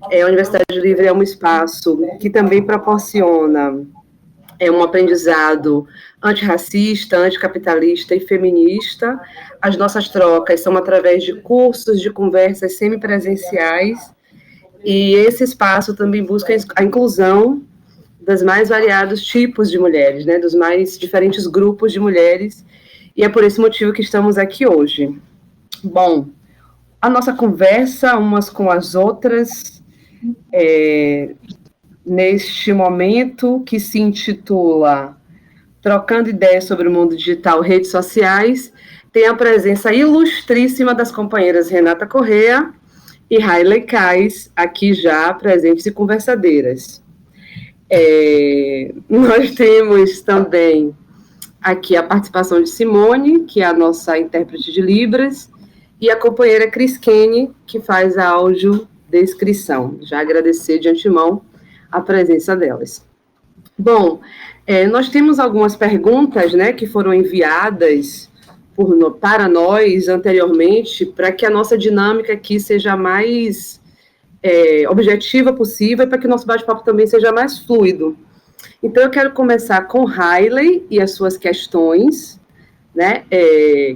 A Universidade Livre é um espaço que também proporciona um aprendizado antirracista, anticapitalista e feminista. As nossas trocas são através de cursos, de conversas semipresenciais, e esse espaço também busca a inclusão dos mais variados tipos de mulheres, né, dos mais diferentes grupos de mulheres, e é por esse motivo que estamos aqui hoje. Bom, a nossa conversa umas com as outras, neste momento que se intitula Trocando Ideias sobre o Mundo Digital, Redes Sociais, tem a presença ilustríssima das companheiras Renata Correa e Hailey Kais, aqui já presentes e conversadeiras. Nós temos também aqui a participação de Simone, que é a nossa intérprete de Libras, e a companheira Cris Kenny, que faz a audiodescrição. Já agradecer de antemão a presença delas. Bom, nós temos algumas perguntas, né, que foram enviadas para nós anteriormente, para que a nossa dinâmica aqui seja mais objetiva possível e para que o nosso bate-papo também seja mais fluido. Então, eu quero começar com Hailey e as suas questões, né?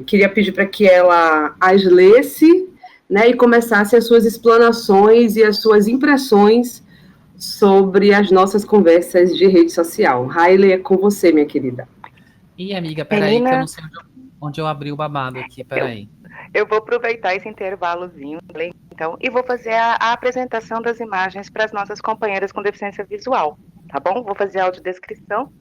Queria pedir para que ela as lesse, né, e começasse as suas explanações e as suas impressões sobre as nossas conversas de rede social. Hailey, é com você, minha querida. Ih, amiga, peraí, que eu não sei onde eu abri o babado aqui, peraí. Eu vou aproveitar esse intervalozinho, então, e vou fazer a apresentação das imagens para as nossas companheiras com deficiência visual, tá bom? Vou fazer a audiodescrição.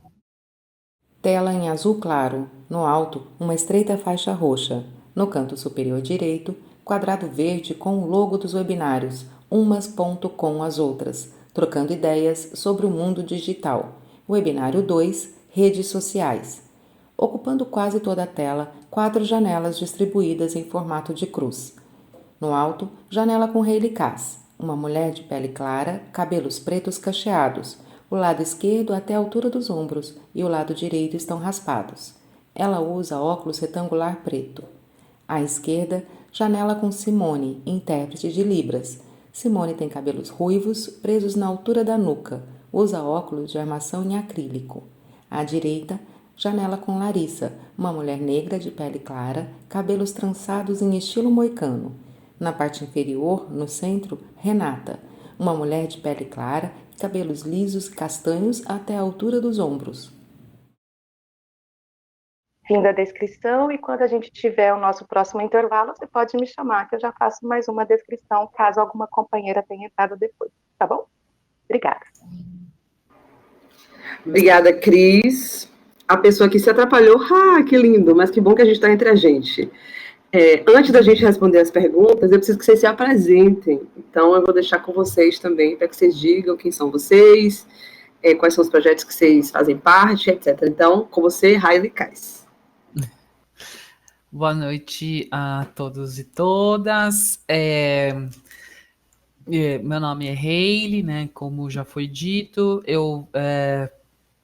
Tela em azul claro. No alto, uma estreita faixa roxa. No canto superior direito, quadrado verde com o logo dos webinários, umas.com as outras, trocando ideias sobre o mundo digital. Webinário 2, redes sociais. Ocupando quase toda a tela, 4 janelas distribuídas em formato de cruz. No alto, janela com Hailey Kais, uma mulher de pele clara, cabelos pretos cacheados. O lado esquerdo até a altura dos ombros e o lado direito estão raspados. Ela usa óculos retangular preto. À esquerda, janela com Simone, intérprete de Libras. Simone tem cabelos ruivos, presos na altura da nuca. Usa óculos de armação em acrílico. À direita, janela com Larissa, uma mulher negra de pele clara, cabelos trançados em estilo moicano. Na parte inferior, no centro, Renata, uma mulher de pele clara, cabelos lisos castanhos até a altura dos ombros. Fim da descrição, e quando a gente tiver o nosso próximo intervalo, você pode me chamar, que eu já faço mais uma descrição, caso alguma companheira tenha entrado depois, tá bom? Obrigada. Obrigada, Cris. A pessoa que se atrapalhou, que lindo, mas que bom que a gente está entre a gente. Antes da gente responder as perguntas, eu preciso que vocês se apresentem. Então, eu vou deixar com vocês também, para que vocês digam quem são vocês, quais são os projetos que vocês fazem parte, etc. Então, com você, Hailey Kais. Boa noite a todos e todas. Meu nome é Hailey, né? Como já foi dito, eu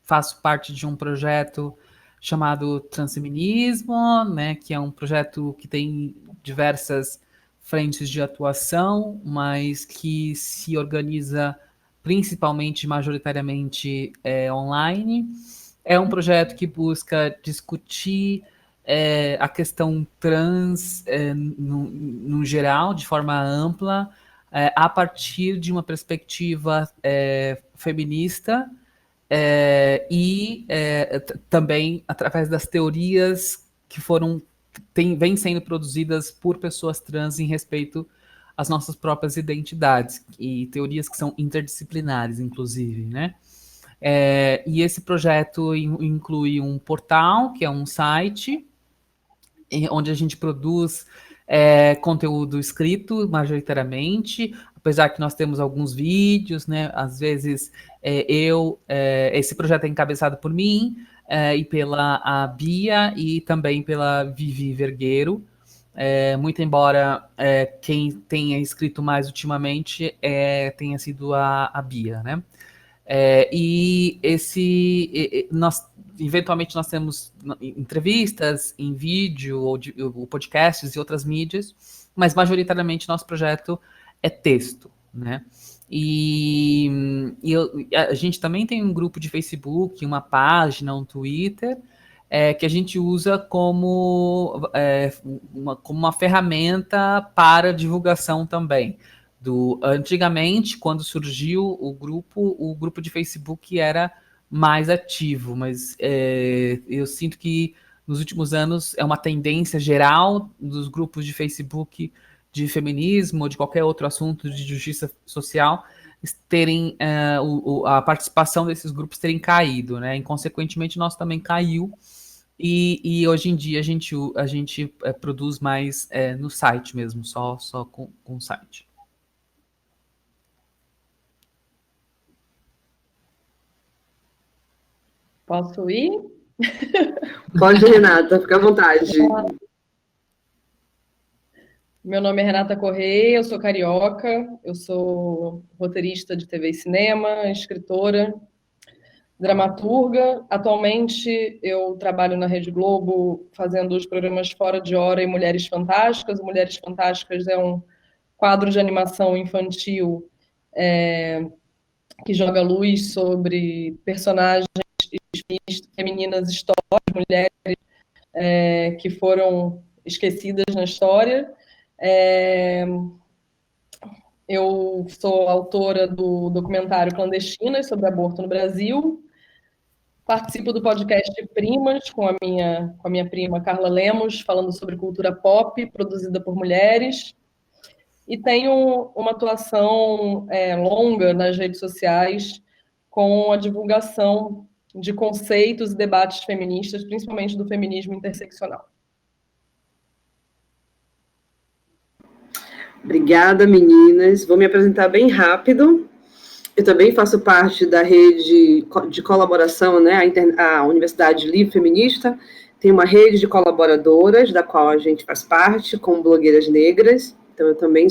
faço parte de um projeto chamado Transfeminismo, né, que é um projeto que tem diversas frentes de atuação, mas que se organiza principalmente, majoritariamente, online. É um projeto que busca discutir a questão trans no geral, de forma ampla, a partir de uma perspectiva feminista, também através das teorias que vêm sendo produzidas por pessoas trans em respeito às nossas próprias identidades, e teorias que são interdisciplinares, inclusive, né? E esse projeto inclui um portal, que é um site, onde a gente produz conteúdo escrito, majoritariamente, apesar que nós temos alguns vídeos, né? Às vezes esse projeto é encabeçado por mim e pela a Bia e também pela Vivi Vergueiro. Muito embora quem tenha escrito mais ultimamente tenha sido a Bia, né? Eventualmente nós temos entrevistas em vídeo ou podcasts e outras mídias, mas majoritariamente nosso projeto é texto, né? A gente também tem um grupo de Facebook, uma página, um Twitter, que a gente usa como uma ferramenta para divulgação também. Antigamente, quando surgiu o grupo de Facebook era mais ativo, mas eu sinto que nos últimos anos é uma tendência geral dos grupos de Facebook de feminismo ou de qualquer outro assunto de justiça social terem a participação desses grupos terem caído, né? E, consequentemente, nosso também caiu. E hoje em dia a gente produz mais no site mesmo, só com o site. Posso ir? Pode, Renata, fica à vontade. Meu nome é Renata Correia, eu sou carioca, eu sou roteirista de TV e cinema, escritora, dramaturga. Atualmente eu trabalho na Rede Globo fazendo os programas Fora de Hora e Mulheres Fantásticas. O Mulheres Fantásticas é um quadro de animação infantil que joga luz sobre personagens femininas históricas, mulheres que foram esquecidas na história. Eu sou autora do documentário Clandestinas sobre aborto no Brasil. Participo do podcast Primas com a minha prima Carla Lemos, falando sobre cultura pop produzida por mulheres. E tenho uma atuação longa nas redes sociais com a divulgação de conceitos e debates feministas, principalmente do feminismo interseccional. Obrigada, meninas. Vou me apresentar bem rápido. Eu também faço parte da rede de colaboração, né? A Universidade Livre Feminista tem uma rede de colaboradoras, da qual a gente faz parte, com blogueiras negras. Então, eu também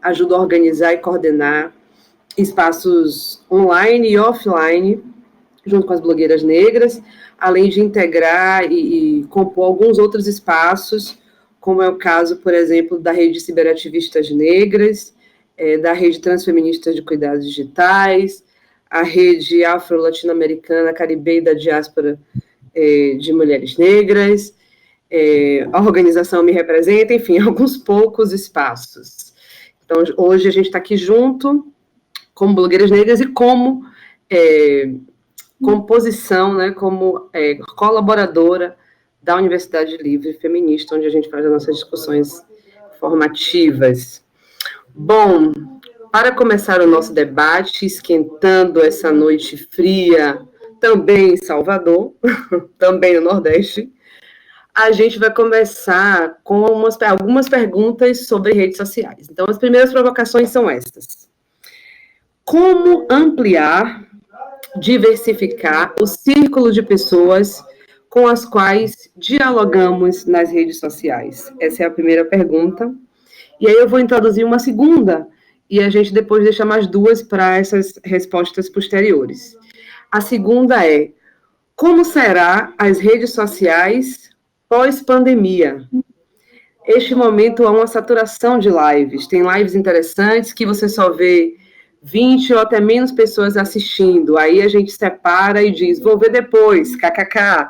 ajudo a organizar e coordenar espaços online e offline, junto com as blogueiras negras, além de integrar e compor alguns outros espaços, como é o caso, por exemplo, da Rede Ciberativistas Negras, da Rede Transfeministas de Cuidados Digitais, a Rede Afro-Latino-Americana Caribe da Diáspora de Mulheres Negras, a organização Me Representa, enfim, alguns poucos espaços. Então, hoje a gente está aqui junto, como blogueiras negras e como composição, né, como colaboradora da Universidade Livre Feminista, onde a gente faz as nossas discussões formativas. Bom, para começar o nosso debate, esquentando essa noite fria, também em Salvador, também no Nordeste, a gente vai começar com algumas perguntas sobre redes sociais. Então, as primeiras provocações são estas. Como ampliar, diversificar o círculo de pessoas com as quais dialogamos nas redes sociais? Essa é a primeira pergunta. E aí eu vou introduzir uma segunda, e a gente depois deixa mais duas para essas respostas posteriores. A segunda é: como será as redes sociais pós-pandemia? Este momento há uma saturação de lives. Tem lives interessantes que você só vê 20 ou até menos pessoas assistindo. Aí a gente separa e diz, vou ver depois, kkk.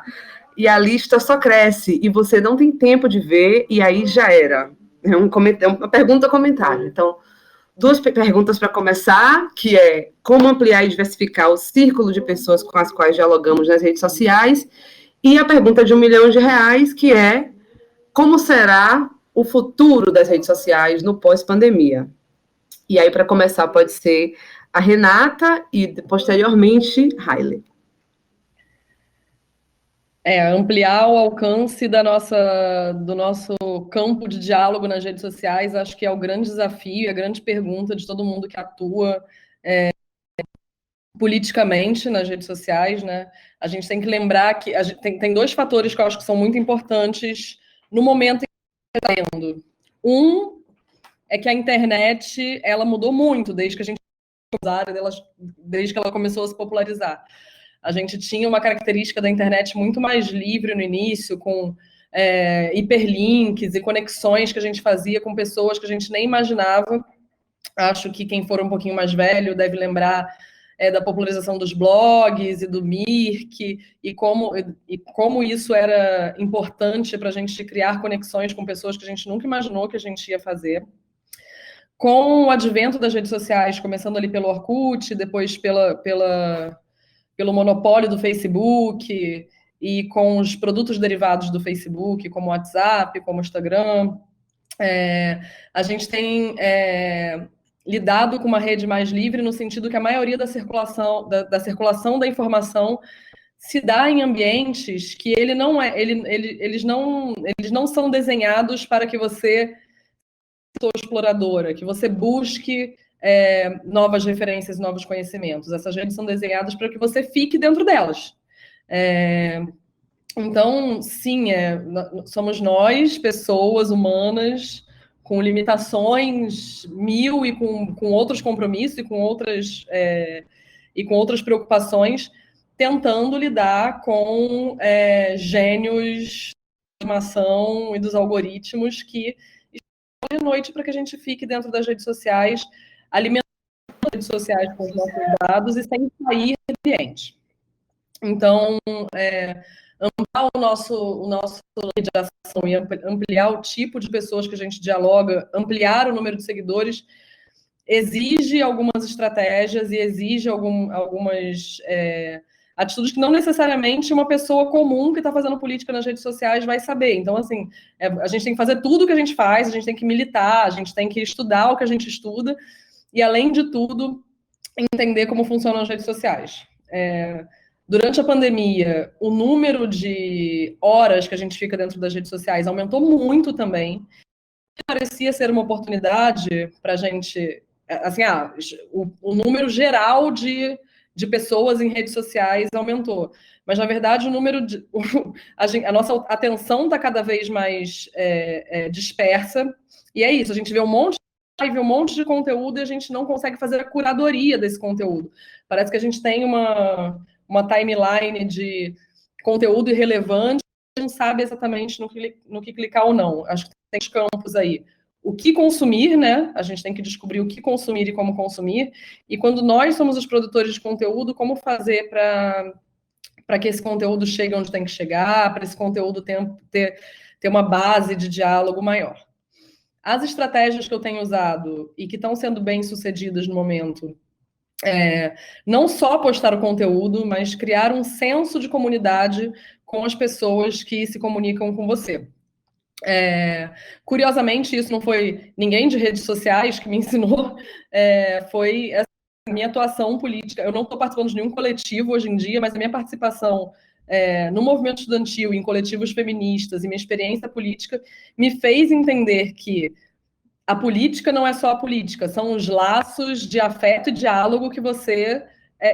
E a lista só cresce, e você não tem tempo de ver, e aí já era. É uma pergunta-comentário. Então, duas perguntas para começar, que é como ampliar e diversificar o círculo de pessoas com as quais dialogamos nas redes sociais, e a pergunta de R$1 milhão, que é como será o futuro das redes sociais no pós-pandemia. E aí, para começar, pode ser a Renata e, posteriormente, Haile. Ampliar o alcance do nosso campo de diálogo nas redes sociais, acho que é o grande desafio, a grande pergunta de todo mundo que atua politicamente nas redes sociais, né? A gente tem que lembrar que tem dois fatores que eu acho que são muito importantes no momento em que está vendo. Um é que a internet, ela mudou muito desde que ela começou a se popularizar. A gente tinha uma característica da internet muito mais livre no início, com hiperlinks e conexões que a gente fazia com pessoas que a gente nem imaginava Acho que quem for um pouquinho mais velho deve lembrar da popularização dos blogs e do Mirk, e como isso era importante para a gente criar conexões com pessoas que a gente nunca imaginou que a gente ia fazer. Com o advento das redes sociais, começando ali pelo Orkut, depois pelo monopólio do Facebook, e com os produtos derivados do Facebook, como o WhatsApp, como o Instagram, a gente tem lidado com uma rede mais livre, no sentido que a maioria da circulação da informação se dá em ambientes que eles não são desenhados para que você seja exploradora, que você busque novas referências, novos conhecimentos. Essas redes são desenhadas para que você fique dentro delas. Então, sim, somos nós, pessoas humanas, com limitações mil e com outros compromissos e com outras preocupações, tentando lidar com gênios da informação e dos algoritmos que estão de noite para que a gente fique dentro das redes sociais, alimentando as redes sociais com os nossos dados e sem sair do ambiente. Então, ampliar o nosso de ação e ampliar o tipo de pessoas que a gente dialoga, ampliar o número de seguidores, exige algumas estratégias e exige algumas atitudes que não necessariamente uma pessoa comum que está fazendo política nas redes sociais vai saber. Então, assim, a gente tem que fazer tudo o que a gente faz, a gente tem que militar, a gente tem que estudar o que a gente estuda e, além de tudo, entender como funcionam as redes sociais. Durante a pandemia, o número de horas que a gente fica dentro das redes sociais aumentou muito também. Parecia ser uma oportunidade para a gente... Assim, o número geral de pessoas em redes sociais aumentou. Mas, na verdade, a nossa atenção está cada vez mais dispersa. E é isso, a gente vê um monte de live, um monte de conteúdo e a gente não consegue fazer a curadoria desse conteúdo. Parece que a gente tem uma timeline de conteúdo irrelevante, a gente não sabe exatamente no que clicar ou não. Acho que tem os campos aí. O que consumir, né? A gente tem que descobrir o que consumir e como consumir. E quando nós somos os produtores de conteúdo, como fazer para que esse conteúdo chegue onde tem que chegar, para esse conteúdo ter uma base de diálogo maior. As estratégias que eu tenho usado e que estão sendo bem sucedidas no momento, não só postar o conteúdo, mas criar um senso de comunidade com as pessoas que se comunicam com você. Curiosamente, isso não foi ninguém de redes sociais que me ensinou, foi essa minha atuação política. Eu não estou participando de nenhum coletivo hoje em dia, mas a minha participação no movimento estudantil, em coletivos feministas e minha experiência política me fez entender que a política não é só a política, são os laços de afeto e diálogo que você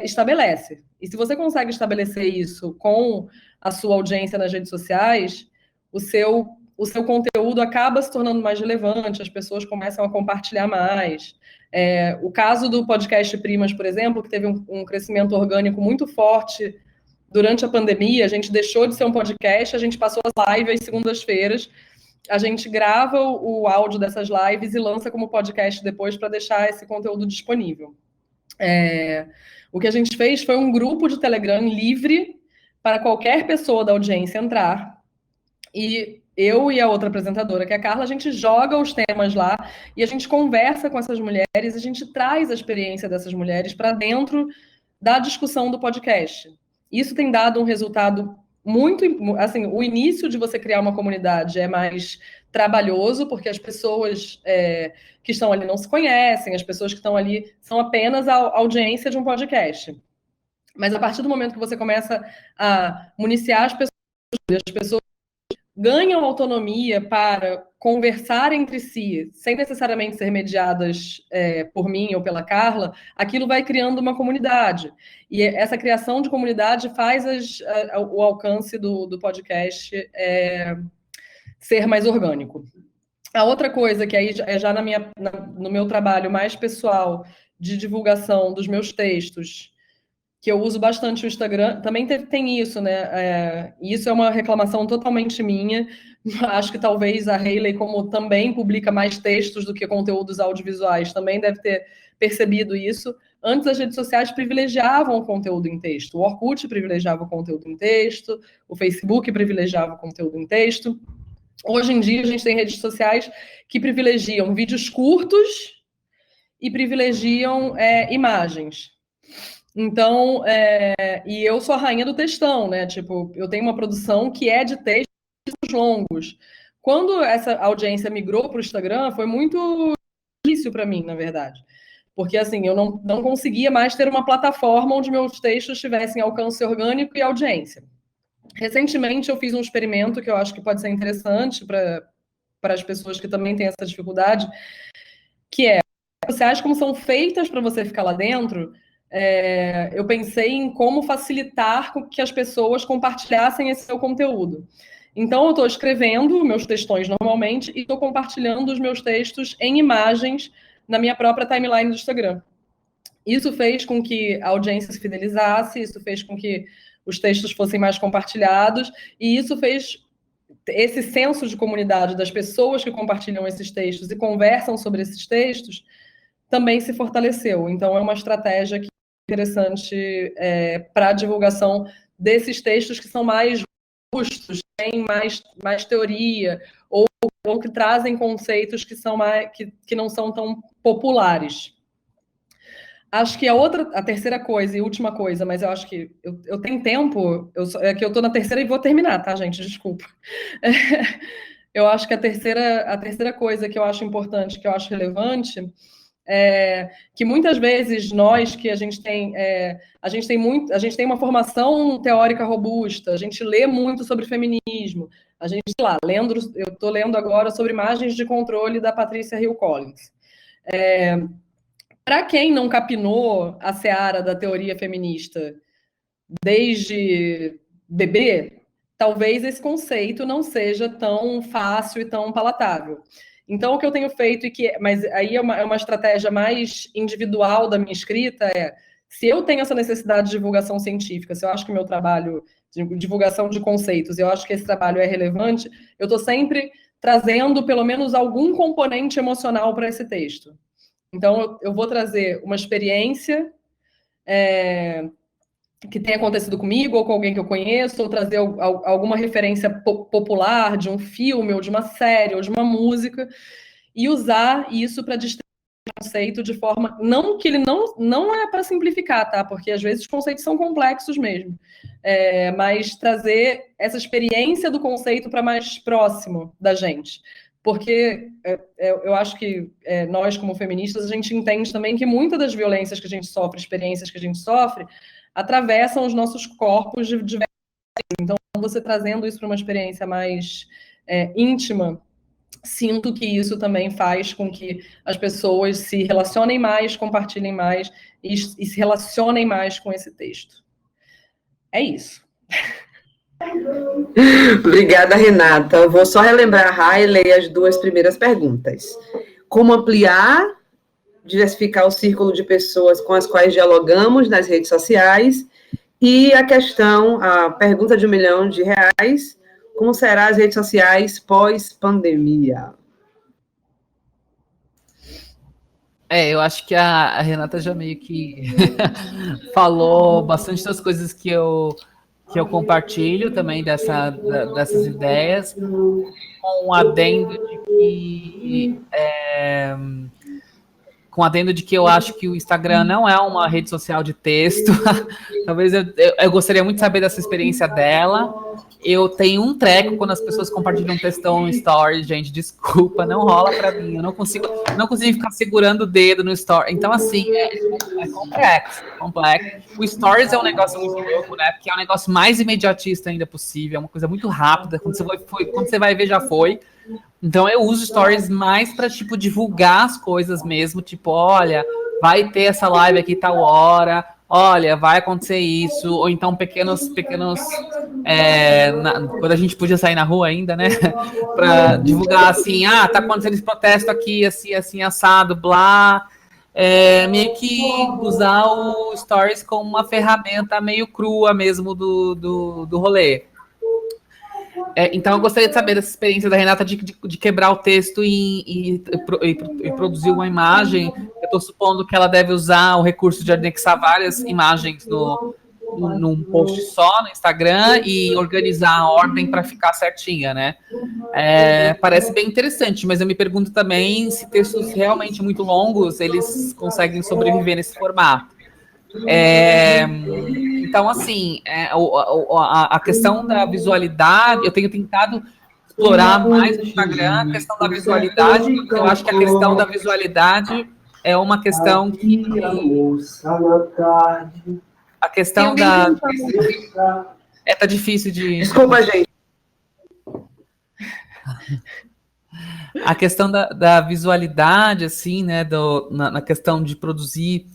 estabelece. E se você consegue estabelecer isso com a sua audiência nas redes sociais, o seu conteúdo acaba se tornando mais relevante, as pessoas começam a compartilhar mais. O caso do podcast Primas, por exemplo, que teve um crescimento orgânico muito forte durante a pandemia, a gente deixou de ser um podcast, a gente passou as lives às segundas-feiras, a gente grava o áudio dessas lives e lança como podcast depois para deixar esse conteúdo disponível. O que a gente fez foi um grupo de Telegram livre para qualquer pessoa da audiência entrar, e eu e a outra apresentadora, que é a Carla, a gente joga os temas lá e a gente conversa com essas mulheres, a gente traz a experiência dessas mulheres para dentro da discussão do podcast. Isso tem dado um resultado muito... Assim, o início de você criar uma comunidade é mais trabalhoso, porque as pessoas que estão ali não se conhecem, as pessoas que estão ali são apenas a audiência de um podcast. Mas a partir do momento que você começa a municiar as pessoas ganham autonomia para conversar entre si, sem necessariamente ser mediadas por mim ou pela Carla, aquilo vai criando uma comunidade. E essa criação de comunidade faz o alcance do podcast ser mais orgânico. A outra coisa, que aí é já no meu trabalho mais pessoal de divulgação dos meus textos, que eu uso bastante o Instagram, também tem isso, né? Isso é uma reclamação totalmente minha. Acho que talvez a Hayley, como também publica mais textos do que conteúdos audiovisuais, também deve ter percebido isso. Antes, as redes sociais privilegiavam o conteúdo em texto. O Orkut privilegiava o conteúdo em texto, o Facebook privilegiava o conteúdo em texto. Hoje em dia, a gente tem redes sociais que privilegiam vídeos curtos e privilegiam imagens. Então, e eu sou a rainha do textão, né? Tipo, eu tenho uma produção que é de textos longos. Quando essa audiência migrou para o Instagram, foi muito difícil para mim, na verdade. Porque, assim, eu não conseguia mais ter uma plataforma onde meus textos tivessem alcance orgânico e audiência. Recentemente, eu fiz um experimento que eu acho que pode ser interessante para as pessoas que também têm essa dificuldade, que é, redes sociais, como são feitas para você ficar lá dentro, eu pensei em como facilitar que as pessoas compartilhassem esse seu conteúdo. Então, eu estou escrevendo meus textões normalmente e estou compartilhando os meus textos em imagens na minha própria timeline do Instagram. Isso fez com que a audiência se fidelizasse, isso fez com que os textos fossem mais compartilhados, e isso fez esse senso de comunidade das pessoas que compartilham esses textos e conversam sobre esses textos também se fortaleceu. Então, é uma estratégia que é interessante para a divulgação desses textos que são mais robustos, têm mais teoria, ou que trazem conceitos que não são tão populares. Acho que a terceira coisa e última coisa, mas eu acho que eu tenho tempo, que eu estou na terceira e vou terminar, tá, gente? Desculpa. Eu acho que a terceira coisa que eu acho importante, que eu acho relevante, que muitas vezes nós que a gente tem uma formação teórica robusta, a gente lê muito sobre feminismo, a gente, sei lá, eu estou lendo agora sobre imagens de controle da Patricia Hill Collins. Para quem não capinou a seara da teoria feminista desde bebê, talvez esse conceito não seja tão fácil e tão palatável. Então, o que eu tenho feito, mas aí é uma estratégia mais individual da minha escrita, se eu tenho essa necessidade de divulgação científica, se eu acho que o meu trabalho de divulgação de conceitos, eu acho que esse trabalho é relevante, eu estou sempre trazendo pelo menos algum componente emocional para esse texto. Então, eu vou trazer uma experiência que tenha acontecido comigo ou com alguém que eu conheço, ou trazer alguma referência popular de um filme, ou de uma série, ou de uma música, e usar isso para distribuir o conceito de forma... Não que ele não é para simplificar, tá? Porque às vezes os conceitos são complexos mesmo. Mas trazer essa experiência do conceito para mais próximo da gente. Porque eu acho que nós, como feministas, a gente entende também que muitas das violências que a gente sofre, experiências que a gente sofre, atravessam os nossos corpos de diversas maneiras. Então, você trazendo isso para uma experiência mais íntima, sinto que isso também faz com que as pessoas se relacionem mais, compartilhem mais e se relacionem mais com esse texto. É isso. Obrigada, Renata. Eu vou só relembrar a Hayley as duas primeiras perguntas. Como ampliar, diversificar o círculo de pessoas com as quais dialogamos nas redes sociais? E a pergunta de R$1 milhão, como serão as redes sociais pós-pandemia? Eu acho que a Renata já meio que falou bastante das coisas que eu compartilho também dessas ideias, com o adendo de que eu acho que o Instagram não é uma rede social de texto. Talvez eu gostaria muito de saber dessa experiência dela. Eu tenho um treco quando as pessoas compartilham um textão no story, gente, desculpa, não rola pra mim. Eu não consigo ficar segurando o dedo no story. Então, assim, é complexo. O stories é um negócio muito louco, né? Porque é um negócio mais imediatista ainda possível, é uma coisa muito rápida. Quando você vai ver, já foi. Então, eu uso stories mais para, tipo, divulgar as coisas mesmo. Tipo, olha, vai ter essa live aqui tal hora. Olha, vai acontecer isso. Ou então, pequenos quando a gente podia sair na rua ainda, né? Para divulgar assim, tá acontecendo esse protesto aqui, assim, assado, blá. meio que usar o Stories como uma ferramenta meio crua mesmo do rolê. Então, eu gostaria de saber dessa experiência da Renata de quebrar o texto e produzir uma imagem. Eu estou supondo que ela deve usar o recurso de anexar várias imagens num post só no Instagram e organizar a ordem para ficar certinha, né? Parece bem interessante, mas eu me pergunto também se textos realmente muito longos eles conseguem sobreviver nesse formato. Então, assim, a questão da visualidade, eu tenho tentado explorar mais no Instagram a questão da visualidade, porque eu acho que a questão da visualidade é uma questão que... A questão da... tá difícil de... Desculpa, gente. A questão da visualidade, assim, né, na questão de produzir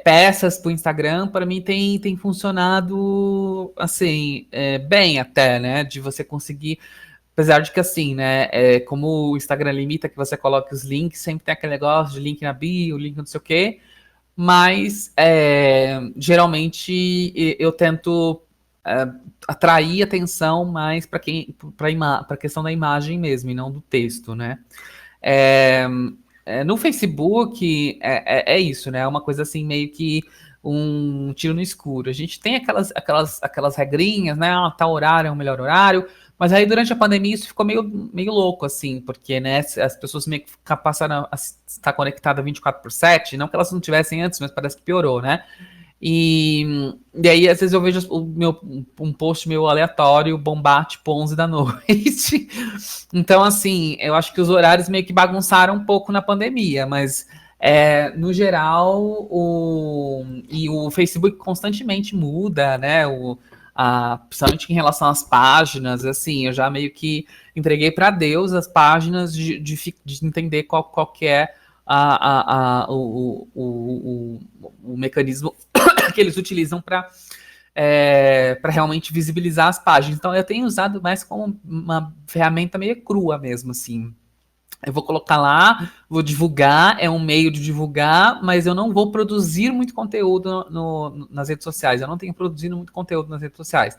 peças para o Instagram, para mim tem funcionado, assim, bem até, né, de você conseguir, apesar de que, assim, né, como o Instagram limita que você coloque os links, sempre tem aquele negócio de link na bio, link não sei o quê, mas geralmente eu tento atrair atenção mais para a questão da imagem mesmo, e não do texto, né? No Facebook é isso, né? É uma coisa assim, meio que um tiro no escuro. A gente tem aquelas regrinhas, né? Tal horário é o melhor horário, mas aí durante a pandemia isso ficou meio louco, assim, porque, né, as pessoas meio que passaram a estar conectadas 24/7, não que elas não tivessem antes, mas parece que piorou, né? E aí, às vezes, eu vejo um post meu aleatório bombar tipo 11 da noite. Então, assim, eu acho que os horários meio que bagunçaram um pouco na pandemia, mas no geral, o Facebook constantemente muda, né? Principalmente em relação às páginas, assim, eu já meio que entreguei para Deus as páginas de entender qual que é o mecanismo que eles utilizam para realmente visibilizar as páginas. Então, eu tenho usado mais como uma ferramenta meio crua mesmo, assim. Eu vou colocar lá, vou divulgar, é um meio de divulgar, mas eu não vou produzir muito conteúdo nas redes sociais. Eu não tenho produzido muito conteúdo nas redes sociais.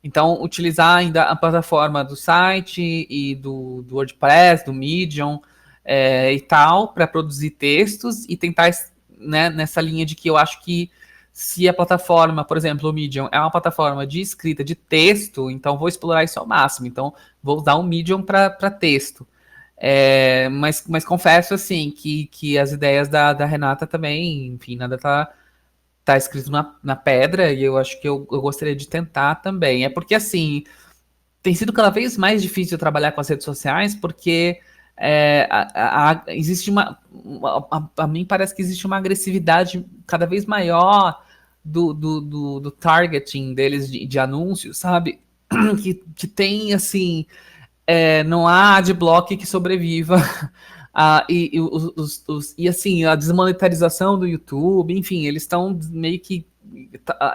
Então, utilizar ainda a plataforma do site e do WordPress, do Medium e tal, para produzir textos e tentar, né, nessa linha de que eu acho que se a plataforma, por exemplo, o Medium é uma plataforma de escrita de texto, então vou explorar isso ao máximo. Então, vou usar o Medium para texto. Mas confesso, assim, que as ideias da Renata também, enfim, nada tá escrito na pedra, e eu acho que eu gostaria de tentar também. É porque, assim, tem sido cada vez mais difícil trabalhar com as redes sociais, porque existe a mim parece que existe uma agressividade cada vez maior do targeting deles de anúncios, sabe? Que tem, assim, não há adblock que sobreviva. E assim, a desmonetarização do YouTube, enfim, eles estão meio que...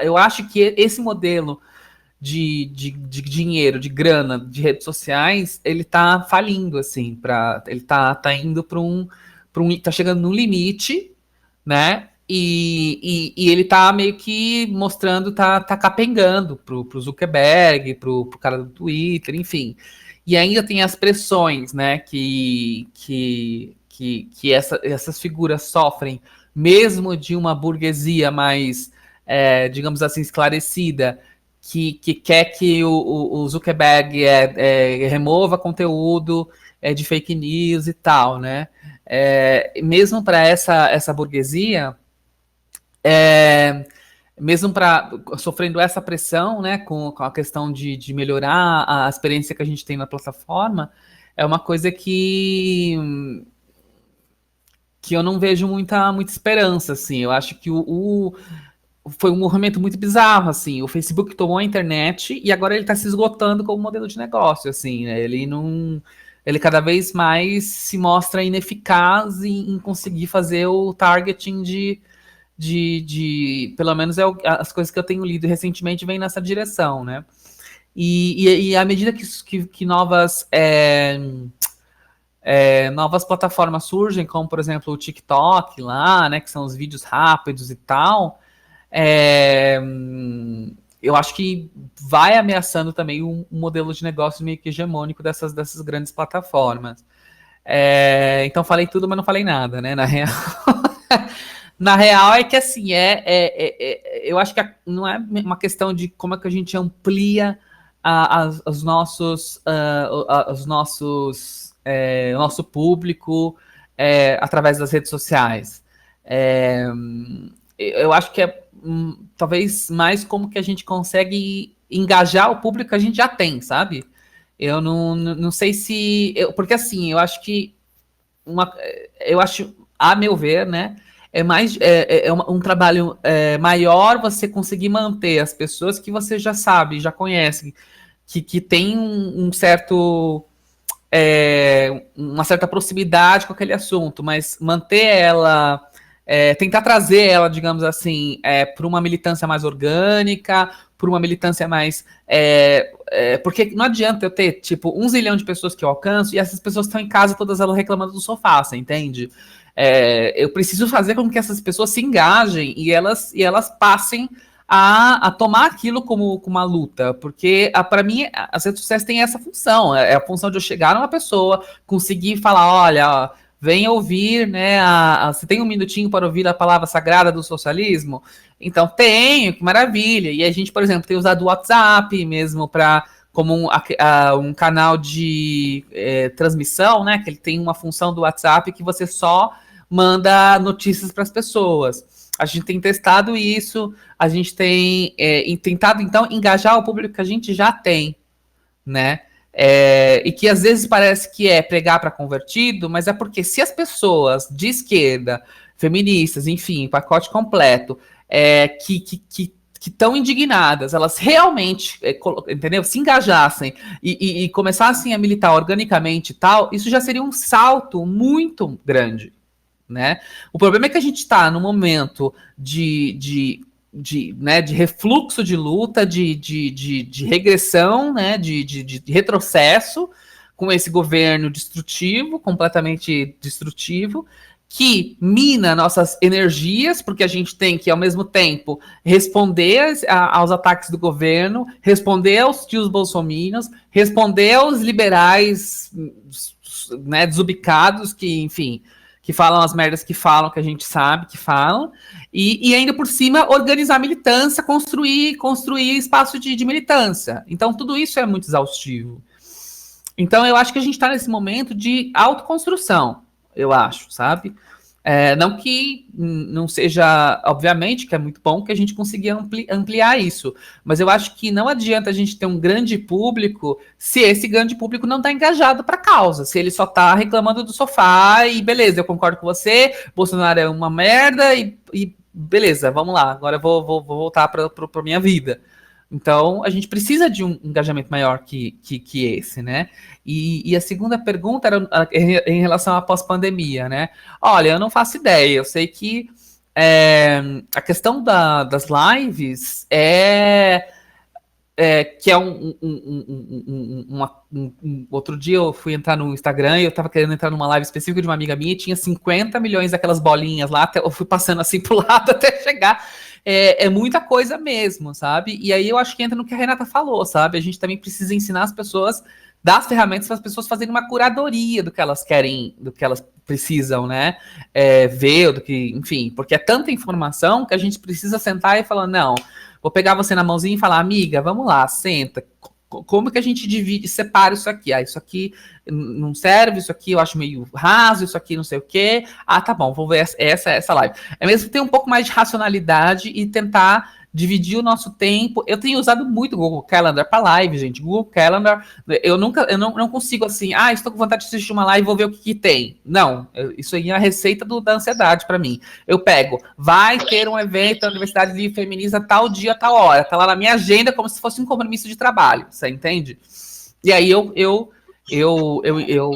Eu acho que esse modelo de dinheiro, de grana, de redes sociais, ele tá falindo, assim, ele tá indo tá chegando no limite, né? E ele tá meio que mostrando, tá capengando pro Zuckerberg, pro cara do Twitter, enfim. E ainda tem as pressões, né, que essas figuras sofrem, mesmo de uma burguesia mais, digamos assim, esclarecida, que quer que o Zuckerberg remova conteúdo de fake news e tal, né? Mesmo para essa burguesia, mesmo sofrendo essa pressão, né, com a questão de melhorar a experiência que a gente tem na plataforma, é uma coisa que eu não vejo muita esperança, assim. Eu acho que foi um movimento muito bizarro, assim. O Facebook tomou a internet e agora ele está se esgotando como modelo de negócio, assim, né? Ele cada vez mais se mostra ineficaz em conseguir fazer o targeting pelo menos as coisas que eu tenho lido recentemente vêm nessa direção, né? E à medida que novas novas plataformas surgem, como, por exemplo, o TikTok lá, né, que são os vídeos rápidos e tal, eu acho que vai ameaçando também um modelo de negócio meio que hegemônico dessas grandes plataformas. Então falei tudo, mas não falei nada, né, na real. Na real é que, assim, eu acho que não é uma questão de como é que a gente amplia o nosso público através das redes sociais. Eu acho que talvez mais como que a gente consegue engajar o público que a gente já tem, sabe? Eu não sei se... porque, assim, eu acho que a meu ver, né, um trabalho maior você conseguir manter as pessoas que você já sabe, já conhece, que tem uma certa proximidade com aquele assunto, mas manter ela, tentar trazer ela, digamos assim, para uma militância mais orgânica, por uma militância mais... porque não adianta eu ter, tipo, 1 zilhão de pessoas que eu alcanço e essas pessoas estão em casa, todas elas reclamando do sofá, você entende? Eu preciso fazer com que essas pessoas se engajem e elas passem a tomar aquilo como uma luta, porque para mim as redes sociais têm essa função, é a função de eu chegar numa pessoa, conseguir falar, olha, ó, vem ouvir, né, você tem um minutinho para ouvir a palavra sagrada do socialismo? Então tenho, que maravilha, e a gente, por exemplo, tem usado o WhatsApp mesmo como um canal de transmissão, né, que ele tem uma função do WhatsApp que você só manda notícias para as pessoas. A gente tem testado isso, a gente tem tentado, então, engajar o público que a gente já tem, né? E que às vezes parece que é pregar para convertido, mas é porque se as pessoas de esquerda, feministas, enfim, pacote completo, que estão indignadas, elas realmente, entendeu? Se engajassem e começassem a militar organicamente e tal, isso já seria um salto muito grande, né? O problema é que a gente está num momento de refluxo de luta, de regressão, né? de retrocesso com esse governo destrutivo, completamente destrutivo, que mina nossas energias, porque a gente tem que, ao mesmo tempo, responder aos ataques do governo, responder aos tios bolsominions, responder aos liberais, né, desubicados, que, enfim, que falam as merdas que falam, que a gente sabe que falam, e ainda por cima organizar militância, construir espaço de militância. Então tudo isso é muito exaustivo. Então eu acho que a gente está nesse momento de autoconstrução, eu acho, sabe? Não que não seja, obviamente, que é muito bom que a gente consiga ampliar isso, mas eu acho que não adianta a gente ter um grande público se esse grande público não está engajado para a causa, se ele só está reclamando do sofá e beleza, eu concordo com você, Bolsonaro é uma merda e beleza, vamos lá, agora eu vou voltar para a minha vida. Então, a gente precisa de um engajamento maior que esse, né? E a segunda pergunta era em relação à pós-pandemia, né? Olha, eu não faço ideia. Eu sei que a questão das lives que é outro dia eu fui entrar no Instagram e eu tava querendo entrar numa live específica de uma amiga minha e tinha 50 milhões daquelas bolinhas lá, eu fui passando assim pro lado até chegar. É muita coisa mesmo, sabe? E aí eu acho que entra no que a Renata falou, sabe? A gente também precisa ensinar as pessoas, dar as ferramentas para as pessoas fazerem uma curadoria do que elas querem, do que elas precisam, né? Ver, do que, enfim, porque é tanta informação que a gente precisa sentar e falar, não, vou pegar você na mãozinha e falar, amiga, vamos lá, senta. Como que a gente divide, separa isso aqui? Isso aqui não serve, isso aqui eu acho meio raso, isso aqui não sei o quê. Tá bom, vou ver essa live. É mesmo ter um pouco mais de racionalidade e tentar dividir o nosso tempo. Eu tenho usado muito o Google Calendar para live, gente. Google Calendar, eu não consigo assim, estou com vontade de assistir uma live, vou ver o que tem. Não, isso aí é a receita da ansiedade para mim. Eu pego, vai ter um evento da Universidade Livre Feminista tal dia, tal hora. Tá lá na minha agenda como se fosse um compromisso de trabalho, você entende? E aí eu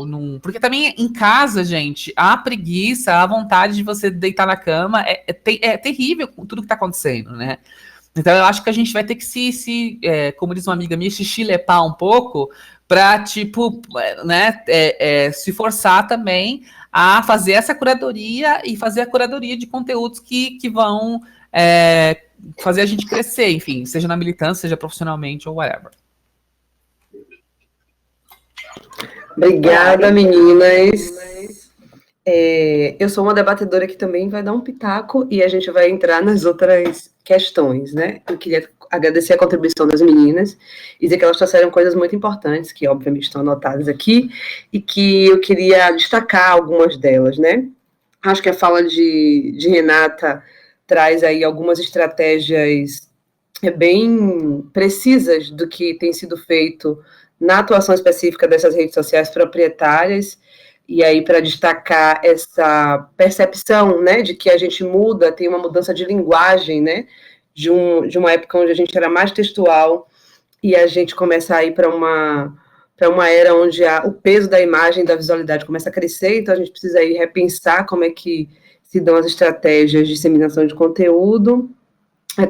não... Porque também em casa, gente, a preguiça, a vontade de você deitar na cama é terrível com tudo que tá acontecendo, né? Então eu acho que a gente vai ter que como diz uma amiga minha, se chilepar um pouco para, tipo, né, se forçar também a fazer essa curadoria e fazer a curadoria de conteúdos que vão fazer a gente crescer, enfim, seja na militância, seja profissionalmente ou whatever. Obrigada, meninas. Eu sou uma debatedora que também vai dar um pitaco e a gente vai entrar nas outras questões, né? Eu queria agradecer a contribuição das meninas e dizer que elas trouxeram coisas muito importantes, que obviamente estão anotadas aqui, e que eu queria destacar algumas delas, né? Acho que a fala de Renata traz aí algumas estratégias bem precisas do que tem sido feito na atuação específica dessas redes sociais proprietárias, e aí para destacar essa percepção, né, de que a gente muda, tem uma mudança de linguagem, né, de uma época onde a gente era mais textual, e a gente começa a ir para uma era onde o peso da imagem, da visualidade começa a crescer, então a gente precisa aí repensar como é que se dão as estratégias de disseminação de conteúdo.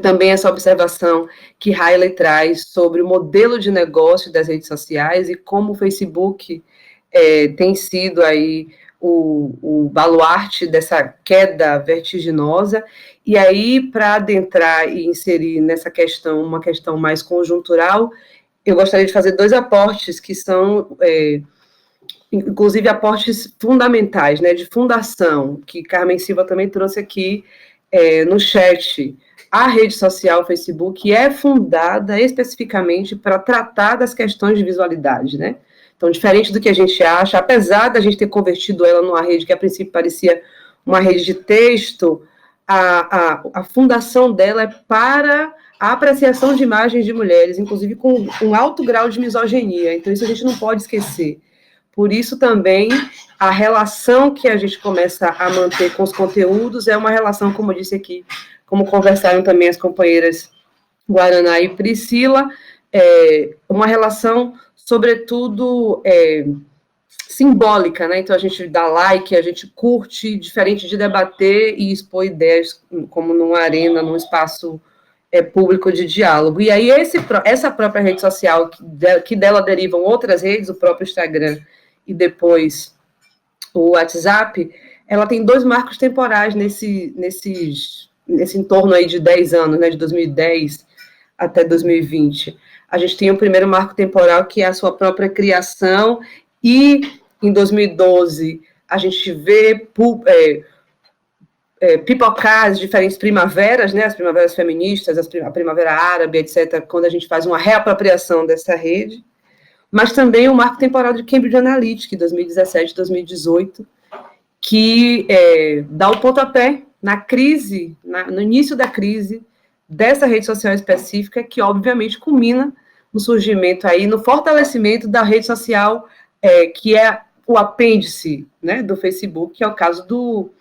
Também essa observação que Hailey traz sobre o modelo de negócio das redes sociais e como o Facebook tem sido aí o baluarte dessa queda vertiginosa. E aí, para adentrar e inserir nessa questão, uma questão mais conjuntural, eu gostaria de fazer 2 aportes que são, inclusive, aportes fundamentais, né, de fundação, que Carmen Silva também trouxe aqui no chat. A rede social Facebook é fundada especificamente para tratar das questões de visualidade, né? Então, diferente do que a gente acha, apesar da gente ter convertido ela numa rede que a princípio parecia uma rede de texto, a fundação dela é para a apreciação de imagens de mulheres, inclusive com um alto grau de misoginia. Então, isso a gente não pode esquecer. Por isso, também, a relação que a gente começa a manter com os conteúdos é uma relação, como eu disse aqui, como conversaram também as companheiras Guaraná e Priscila, uma relação, sobretudo, simbólica, né? Então, a gente dá like, a gente curte, diferente de debater e expor ideias, como numa arena, num espaço público de diálogo. E aí, essa própria rede social, que dela derivam outras redes, o próprio Instagram e depois o WhatsApp, ela tem 2 marcos temporais nesse entorno aí de 10 anos, né, de 2010 até 2020. A gente tem o primeiro marco temporal, que é a sua própria criação, e em 2012 a gente vê pipocar as diferentes primaveras, né, as primaveras feministas, a primavera árabe, etc., quando a gente faz uma reapropriação dessa rede, mas também o marco temporal de Cambridge Analytica, 2017, 2018, que dá o pontapé na crise, no início da crise dessa rede social específica, que obviamente culmina no surgimento aí, no fortalecimento da rede social, que é o apêndice, né, do Facebook, que é o caso do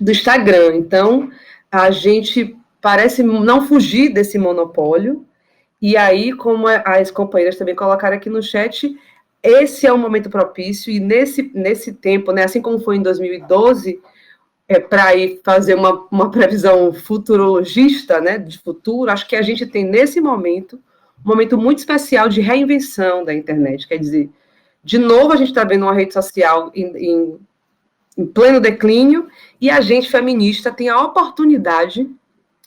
Instagram. Então, a gente parece não fugir desse monopólio, e aí, como as companheiras também colocaram aqui no chat, esse é o momento propício, e nesse tempo, né, assim como foi em 2012, para ir fazer uma previsão futurologista, né, de futuro, acho que a gente tem nesse momento um momento muito especial de reinvenção da internet. Quer dizer, de novo a gente está vendo uma rede social em pleno declínio, e a gente feminista tem a oportunidade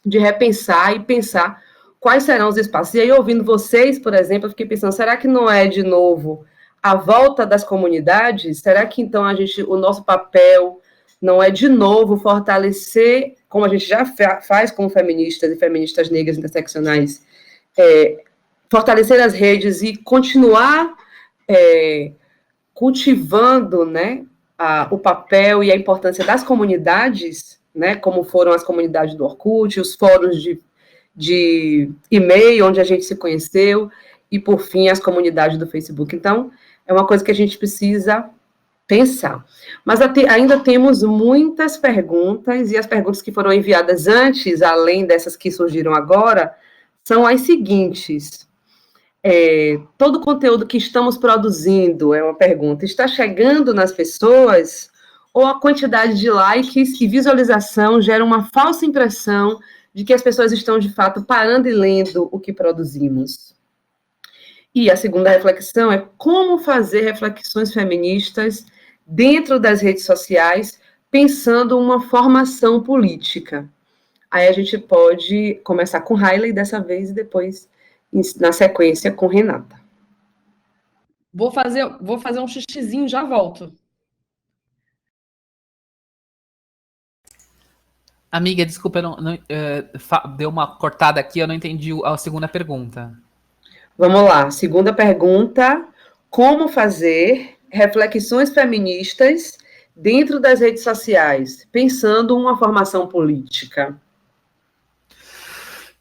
de repensar e pensar quais serão os espaços. E aí, ouvindo vocês, por exemplo, eu fiquei pensando, será que não é, de novo, a volta das comunidades? Será que, então, o nosso papel não é, de novo, fortalecer, como a gente já faz como feministas e feministas negras interseccionais, fortalecer as redes e continuar cultivando, né, o papel e a importância das comunidades, né, como foram as comunidades do Orkut, os fóruns de e-mail, onde a gente se conheceu, e, por fim, as comunidades do Facebook. Então, é uma coisa que a gente precisa pensar. Mas ainda temos muitas perguntas, e as perguntas que foram enviadas antes, além dessas que surgiram agora, são as seguintes. Todo o conteúdo que estamos produzindo, é uma pergunta, está chegando nas pessoas, ou a quantidade de likes e visualização gera uma falsa impressão de que as pessoas estão, de fato, parando e lendo o que produzimos? E a segunda reflexão é como fazer reflexões feministas dentro das redes sociais, pensando uma formação política. Aí a gente pode começar com Hailey dessa vez e depois, na sequência, com Renata. Vou fazer um xixizinho, já volto. Amiga, desculpa, deu uma cortada aqui, eu não entendi a segunda pergunta. Vamos lá, segunda pergunta, como fazer reflexões feministas dentro das redes sociais, pensando uma formação política?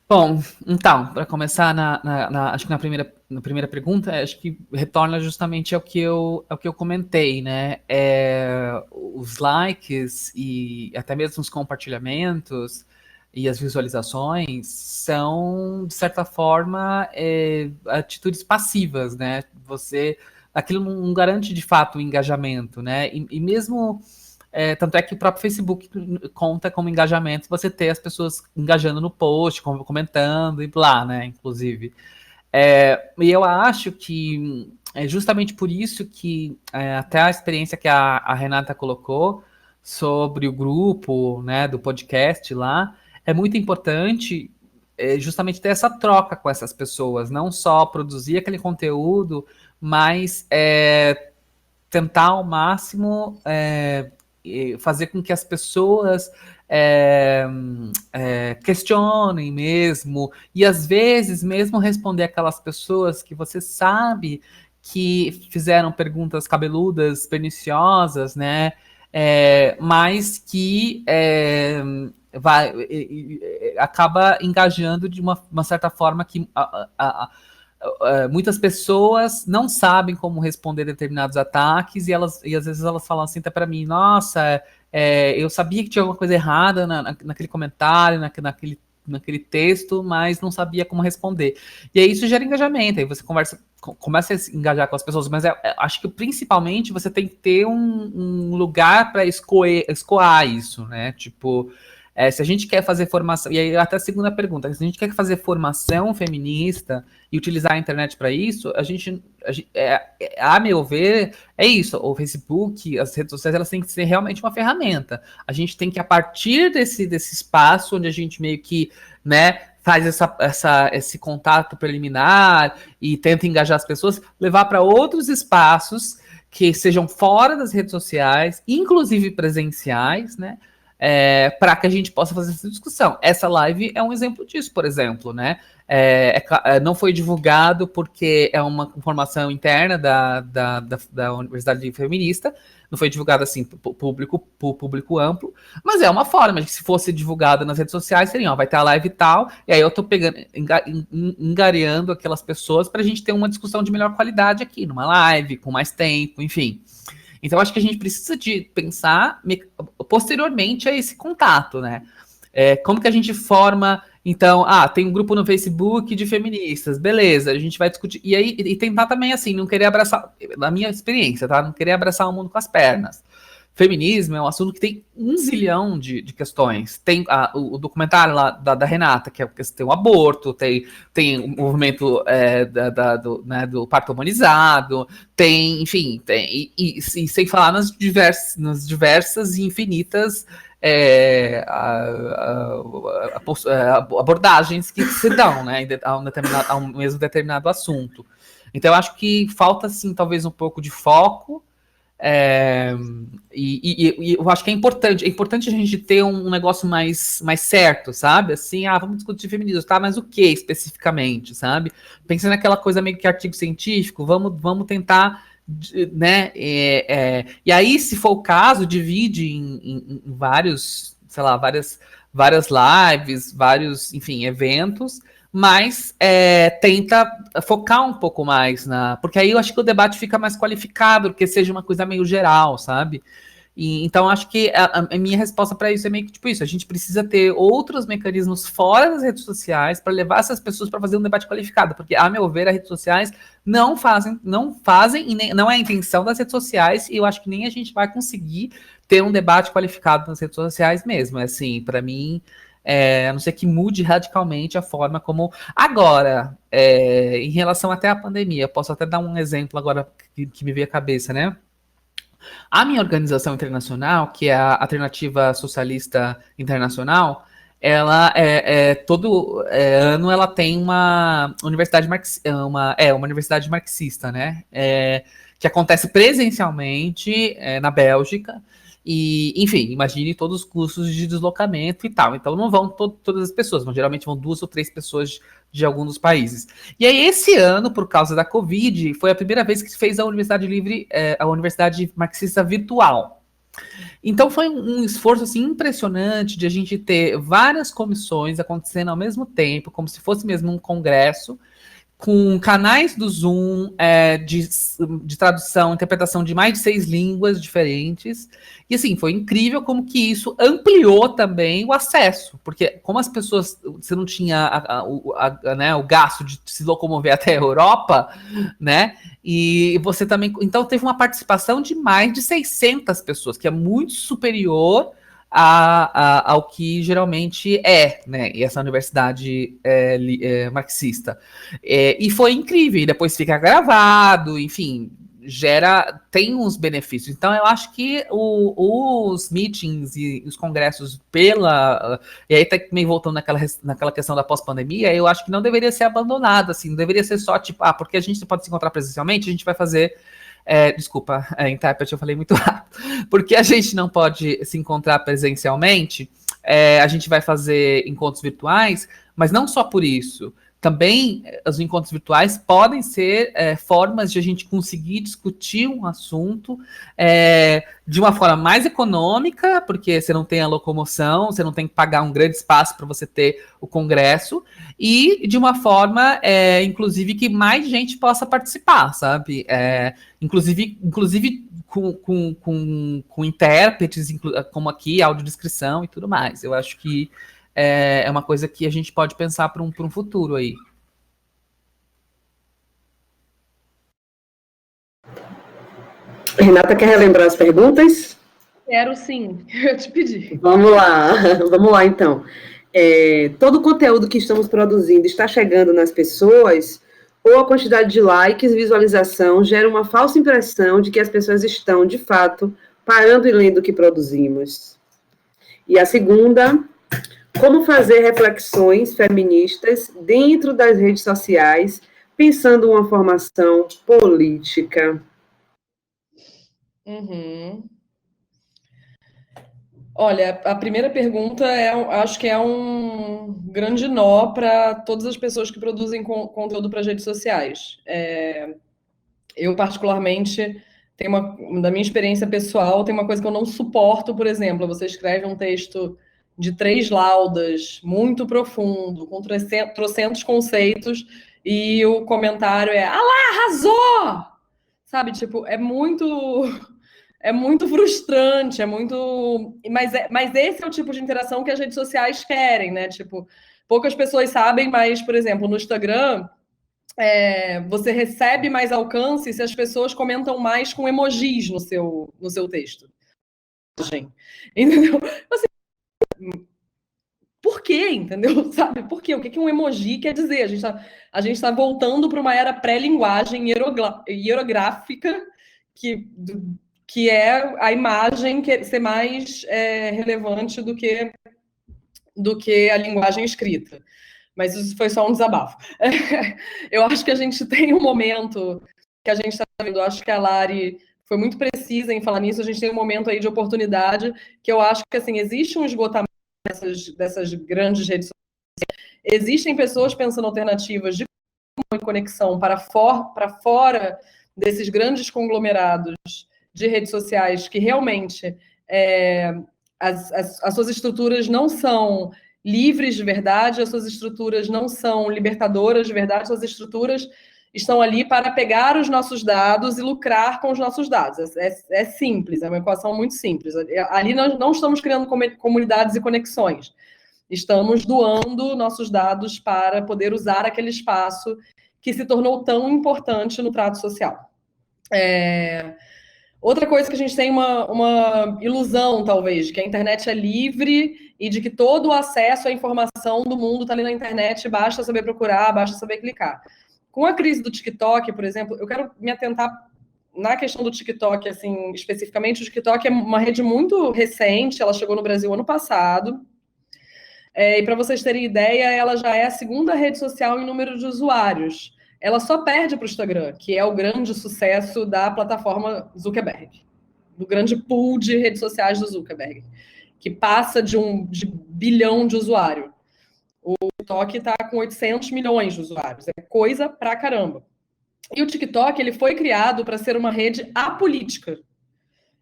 Bom, então, para começar, acho que na primeira pergunta, acho que retorna justamente ao que eu comentei, né? Os likes e até mesmo os compartilhamentos e as visualizações são, de certa forma, atitudes passivas, né? Aquilo não garante, de fato, o engajamento, né? E mesmo... tanto é que o próprio Facebook conta como engajamento você ter as pessoas engajando no post, comentando e lá, né, inclusive. E eu acho que é justamente por isso que até a experiência que a Renata colocou sobre o grupo, né, do podcast lá, é muito importante justamente ter essa troca com essas pessoas, não só produzir aquele conteúdo, mas tentar ao máximo fazer com que as pessoas questionem mesmo, e às vezes mesmo responder aquelas pessoas que você sabe que fizeram perguntas cabeludas, perniciosas, né? Mas que acaba engajando de uma certa forma que muitas pessoas não sabem como responder determinados ataques e às vezes elas falam assim até para mim, nossa, eu sabia que tinha alguma coisa errada naquele comentário, naquele texto, mas não sabia como responder. E aí isso gera engajamento, aí você começa a se engajar com as pessoas, mas acho que principalmente você tem que ter um lugar para escoar isso, né? Tipo, se a gente quer fazer formação, e aí até a segunda pergunta, se a gente quer fazer formação feminista e utilizar a internet para isso, a meu ver, é isso. O Facebook, as redes sociais, elas têm que ser realmente uma ferramenta. A gente tem que, a partir desse espaço onde a gente meio que, né, faz esse contato preliminar e tenta engajar as pessoas, levar para outros espaços que sejam fora das redes sociais, inclusive presenciais, né? Para que a gente possa fazer essa discussão. Essa live é um exemplo disso, por exemplo, né? Não foi divulgado porque é uma informação interna da Universidade Feminista, não foi divulgado assim para o público amplo, mas é uma forma de que se fosse divulgado nas redes sociais, seria, ó, vai ter a live e tal, e aí eu tô engareando aquelas pessoas para a gente ter uma discussão de melhor qualidade aqui, numa live, com mais tempo, enfim. Então, acho que a gente precisa de pensar posteriormente a esse contato, né? Como que a gente forma... Então, tem um grupo no Facebook de feministas, beleza, a gente vai discutir... E aí, e tentar também, assim, não querer abraçar... Na minha experiência, tá? Não querer abraçar o mundo com as pernas. Feminismo é um assunto que tem 1 zilhão de questões. Tem o documentário lá da Renata, que tem o aborto, tem o movimento do parto humanizado, tem, enfim, e sem falar nas diversas e infinitas abordagens que se dão, né, a um mesmo determinado assunto. Então, eu acho que falta, assim, talvez um pouco de foco. E eu acho que é importante a gente ter um negócio mais certo, sabe? Assim, vamos discutir feminismo, tá? Mas o que especificamente, sabe? Pensando naquela coisa meio que artigo científico, vamos tentar, né? E aí, se for o caso, divide em vários, sei lá, várias lives, vários, enfim, eventos, mas tenta focar um pouco mais porque aí eu acho que o debate fica mais qualificado, porque seja uma coisa meio geral, sabe? Então acho que a minha resposta para isso é meio que tipo isso, a gente precisa ter outros mecanismos fora das redes sociais para levar essas pessoas para fazer um debate qualificado, porque a meu ver as redes sociais não fazem e nem, não é a intenção das redes sociais, e eu acho que nem a gente vai conseguir ter um debate qualificado nas redes sociais mesmo, assim, para mim a não ser que mude radicalmente a forma como... Agora, em relação até à pandemia, eu posso até dar um exemplo agora que me veio à cabeça, né? A minha organização internacional, que é a Alternativa Socialista Internacional, ela todo ano ela tem uma universidade uma universidade marxista, né? Que acontece presencialmente na Bélgica. E, enfim, imagine todos os custos de deslocamento e tal. Então não vão todas as pessoas, mas geralmente vão 2 ou 3 pessoas de algum dos países. E aí, esse ano, por causa da Covid, foi a primeira vez que se fez a Universidade Livre, a Universidade Marxista Virtual. Então foi um esforço assim, impressionante de a gente ter várias comissões acontecendo ao mesmo tempo, como se fosse mesmo um congresso, com canais do Zoom de tradução, interpretação de mais de 6 línguas diferentes. E assim, foi incrível como que isso ampliou também o acesso, porque como as pessoas, você não tinha né, o gasto de se locomover até a Europa, né? E você também, então teve uma participação de mais de 600 pessoas, que é muito superior ao que geralmente né? E essa universidade marxista. E foi incrível, e depois fica gravado, enfim, tem uns benefícios. Então, eu acho que os meetings e os congressos e aí até meio voltando naquela questão da pós-pandemia, eu acho que não deveria ser abandonado, assim, não deveria ser só, tipo, porque a gente pode se encontrar presencialmente, a gente vai fazer... desculpa, intérprete, eu falei muito rápido. Porque a gente não pode se encontrar presencialmente, a gente vai fazer encontros virtuais, mas não só por isso. Também os encontros virtuais podem ser formas de a gente conseguir discutir um assunto de uma forma mais econômica, porque você não tem a locomoção, você não tem que pagar um grande espaço para você ter o congresso, e de uma forma, inclusive, que mais gente possa participar, sabe? Inclusive com intérpretes, como aqui, audiodescrição e tudo mais. Eu acho que é uma coisa que a gente pode pensar para um futuro aí. Renata, quer relembrar as perguntas? Quero sim, eu te pedi. Vamos lá então. Todo o conteúdo que estamos produzindo está chegando nas pessoas, ou a quantidade de likes, visualização, gera uma falsa impressão de que as pessoas estão, de fato, parando e lendo o que produzimos? E a segunda... Como fazer reflexões feministas dentro das redes sociais, pensando uma formação política? Uhum. Olha, a primeira pergunta acho que é um grande nó para todas as pessoas que produzem conteúdo para as redes sociais. Eu, particularmente, da minha experiência pessoal, tem uma coisa que eu não suporto, por exemplo, você escreve um texto de 3 laudas, muito profundo, com trocentos conceitos, e o comentário ah lá, arrasou! Sabe, tipo, é muito frustrante, mas esse é o tipo de interação que as redes sociais querem, né? Tipo, poucas pessoas sabem, mas, por exemplo, no Instagram, você recebe mais alcance se as pessoas comentam mais com emojis no seu texto. Entendeu? Assim, por quê, entendeu? Sabe? Por quê? O que um emoji quer dizer? A gente tá voltando para uma era pré-linguagem hierográfica que é a imagem ser mais relevante do que a linguagem escrita. Mas isso foi só um desabafo. Eu acho que a gente tem um momento que a gente está vendo, acho que a Lari foi muito precisa em falar nisso, a gente tem um momento aí de oportunidade que eu acho que, assim, existe um esgotamento dessas grandes redes sociais. Existem pessoas pensando alternativas de conexão para fora desses grandes conglomerados de redes sociais que realmente as suas estruturas não são livres de verdade, as suas estruturas não são libertadoras de verdade, as suas estruturas estão ali para pegar os nossos dados e lucrar com os nossos dados. É simples, é uma equação muito simples. Ali nós não estamos criando comunidades e conexões. Estamos doando nossos dados para poder usar aquele espaço que se tornou tão importante no trato social. Outra coisa que a gente tem uma ilusão, talvez, que a internet é livre e de que todo o acesso à informação do mundo está ali na internet, basta saber procurar, basta saber clicar. Com a crise do TikTok, por exemplo, eu quero me atentar na questão do TikTok, assim, especificamente. O TikTok é uma rede muito recente, ela chegou no Brasil ano passado, e para vocês terem ideia, ela já é a segunda rede social em número de usuários. Ela só perde para o Instagram, que é o grande sucesso da plataforma Zuckerberg, do grande pool de redes sociais do Zuckerberg, que passa de bilhão de usuário. O TikTok está com 800 milhões de usuários, é coisa pra caramba. E o TikTok, ele foi criado para ser uma rede apolítica.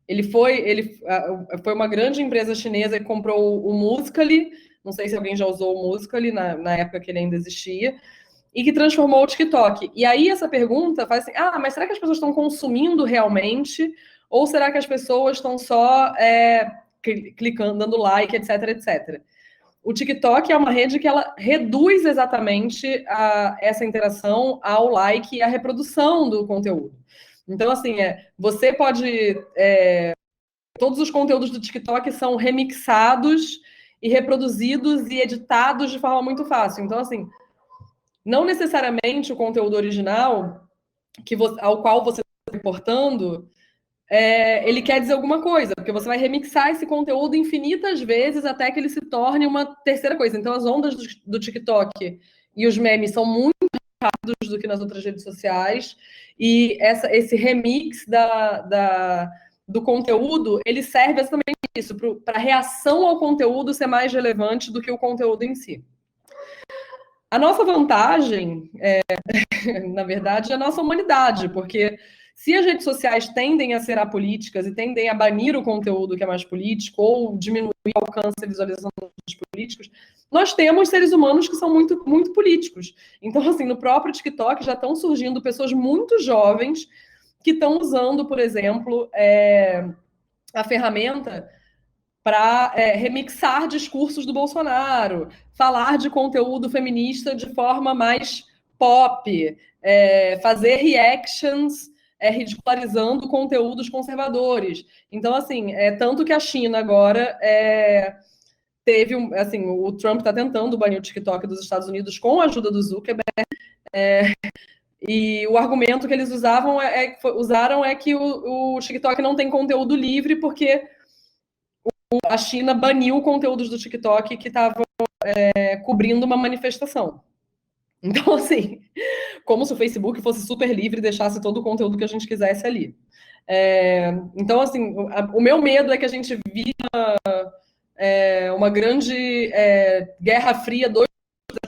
Ele foi uma grande empresa chinesa que comprou o Musical.ly, não sei se alguém já usou o Musical.ly na época que ele ainda existia, e que transformou o TikTok. E aí essa pergunta faz assim, mas será que as pessoas estão consumindo realmente? Ou será que as pessoas estão só clicando, dando like, etc, etc. O TikTok é uma rede que ela reduz exatamente essa interação ao like e à reprodução do conteúdo. Então, assim, você pode... todos os conteúdos do TikTok são remixados e reproduzidos e editados de forma muito fácil. Então, assim, não necessariamente o conteúdo original ao qual você está reportando, ele quer dizer alguma coisa, porque você vai remixar esse conteúdo infinitas vezes até que ele se torne uma terceira coisa. Então, as ondas do TikTok e os memes são muito mais rápidos do que nas outras redes sociais, e esse remix do conteúdo, ele serve exatamente isso, para a reação ao conteúdo ser mais relevante do que o conteúdo em si. A nossa vantagem, na verdade, é a nossa humanidade, porque se as redes sociais tendem a ser apolíticas e tendem a banir o conteúdo que é mais político ou diminuir o alcance e visualização dos políticos, nós temos seres humanos que são muito, muito políticos. Então, assim, no próprio TikTok já estão surgindo pessoas muito jovens que estão usando, por exemplo, a ferramenta para remixar discursos do Bolsonaro, falar de conteúdo feminista de forma mais pop, fazer reactions ridicularizando conteúdos conservadores. Então, assim, tanto que a China agora teve o Trump está tentando banir o TikTok dos Estados Unidos com a ajuda do Zuckerberg, e o argumento que eles usaram é que o TikTok não tem conteúdo livre porque a China baniu conteúdos do TikTok que estavam cobrindo uma manifestação. Então, assim, como se o Facebook fosse super livre e deixasse todo o conteúdo que a gente quisesse ali. Então, assim, o meu medo é que a gente vira uma grande guerra fria do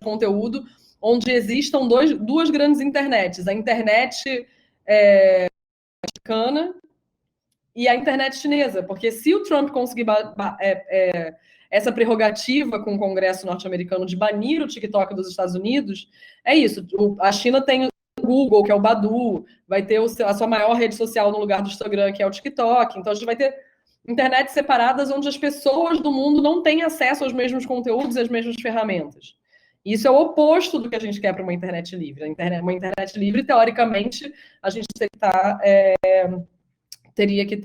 conteúdo, onde existam duas grandes internets. A internet americana e a internet chinesa. Porque se o Trump conseguir essa prerrogativa com o Congresso norte-americano de banir o TikTok dos Estados Unidos, é isso. A China tem o Google, que é o Baidu, vai ter a sua maior rede social no lugar do Instagram, que é o TikTok. Então, a gente vai ter internets separadas onde as pessoas do mundo não têm acesso aos mesmos conteúdos e às mesmas ferramentas. Isso é o oposto do que a gente quer para uma internet livre. Uma internet livre, teoricamente, a gente teria que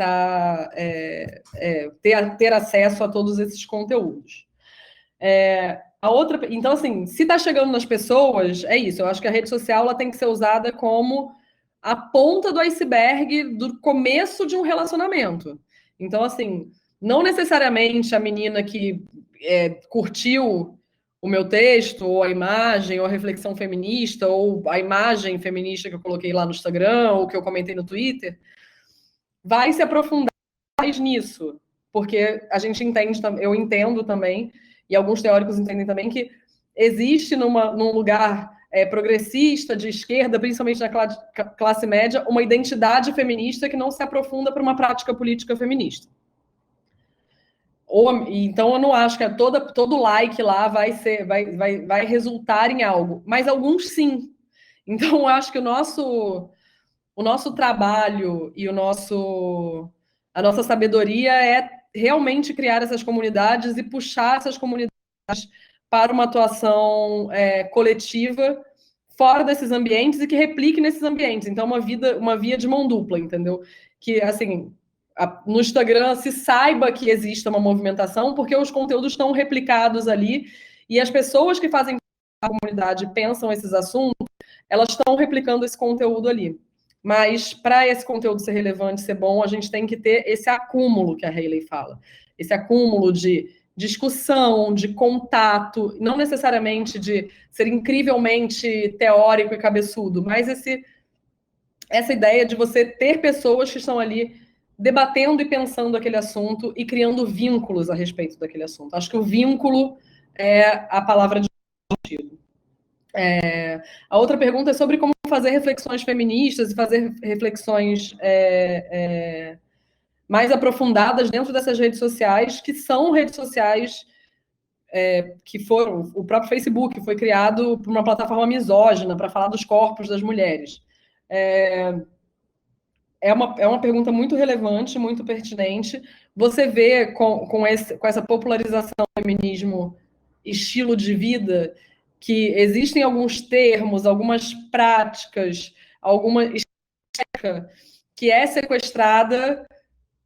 ter acesso a todos esses conteúdos. Então, assim, se está chegando nas pessoas, é isso. Eu acho que a rede social ela tem que ser usada como a ponta do iceberg do começo de um relacionamento. Então, assim, não necessariamente a menina que curtiu o meu texto, ou a imagem, ou a reflexão feminista, ou a imagem feminista que eu coloquei lá no Instagram, ou que eu comentei no Twitter, vai se aprofundar mais nisso, porque a gente entende, eu entendo também, e alguns teóricos entendem também, que existe num lugar progressista, de esquerda, principalmente na classe média, uma identidade feminista que não se aprofunda para uma prática política feminista. Então, eu não acho que todo like lá vai resultar em algo, mas alguns sim. Então, eu acho que o nosso trabalho e a nossa sabedoria é realmente criar essas comunidades e puxar essas comunidades para uma atuação coletiva fora desses ambientes e que replique nesses ambientes. Então, uma via de mão dupla, entendeu? Que, assim, no Instagram se saiba que exista uma movimentação, porque os conteúdos estão replicados ali, e as pessoas que fazem a comunidade pensam esses assuntos, elas estão replicando esse conteúdo ali. Mas, para esse conteúdo ser relevante, ser bom, a gente tem que ter esse acúmulo que a Hayley fala. Esse acúmulo de discussão, de contato, não necessariamente de ser incrivelmente teórico e cabeçudo, mas essa ideia de você ter pessoas que estão ali debatendo e pensando aquele assunto e criando vínculos a respeito daquele assunto. Acho que o vínculo é a palavra de sentido. A outra pergunta é sobre como fazer reflexões feministas e fazer reflexões mais aprofundadas dentro dessas redes sociais, que são redes sociais que foram... O próprio Facebook foi criado por uma plataforma misógina para falar dos corpos das mulheres. É uma pergunta muito relevante, muito pertinente. Você vê com essa popularização do feminismo estilo de vida, que existem alguns termos, algumas práticas, alguma estética que é sequestrada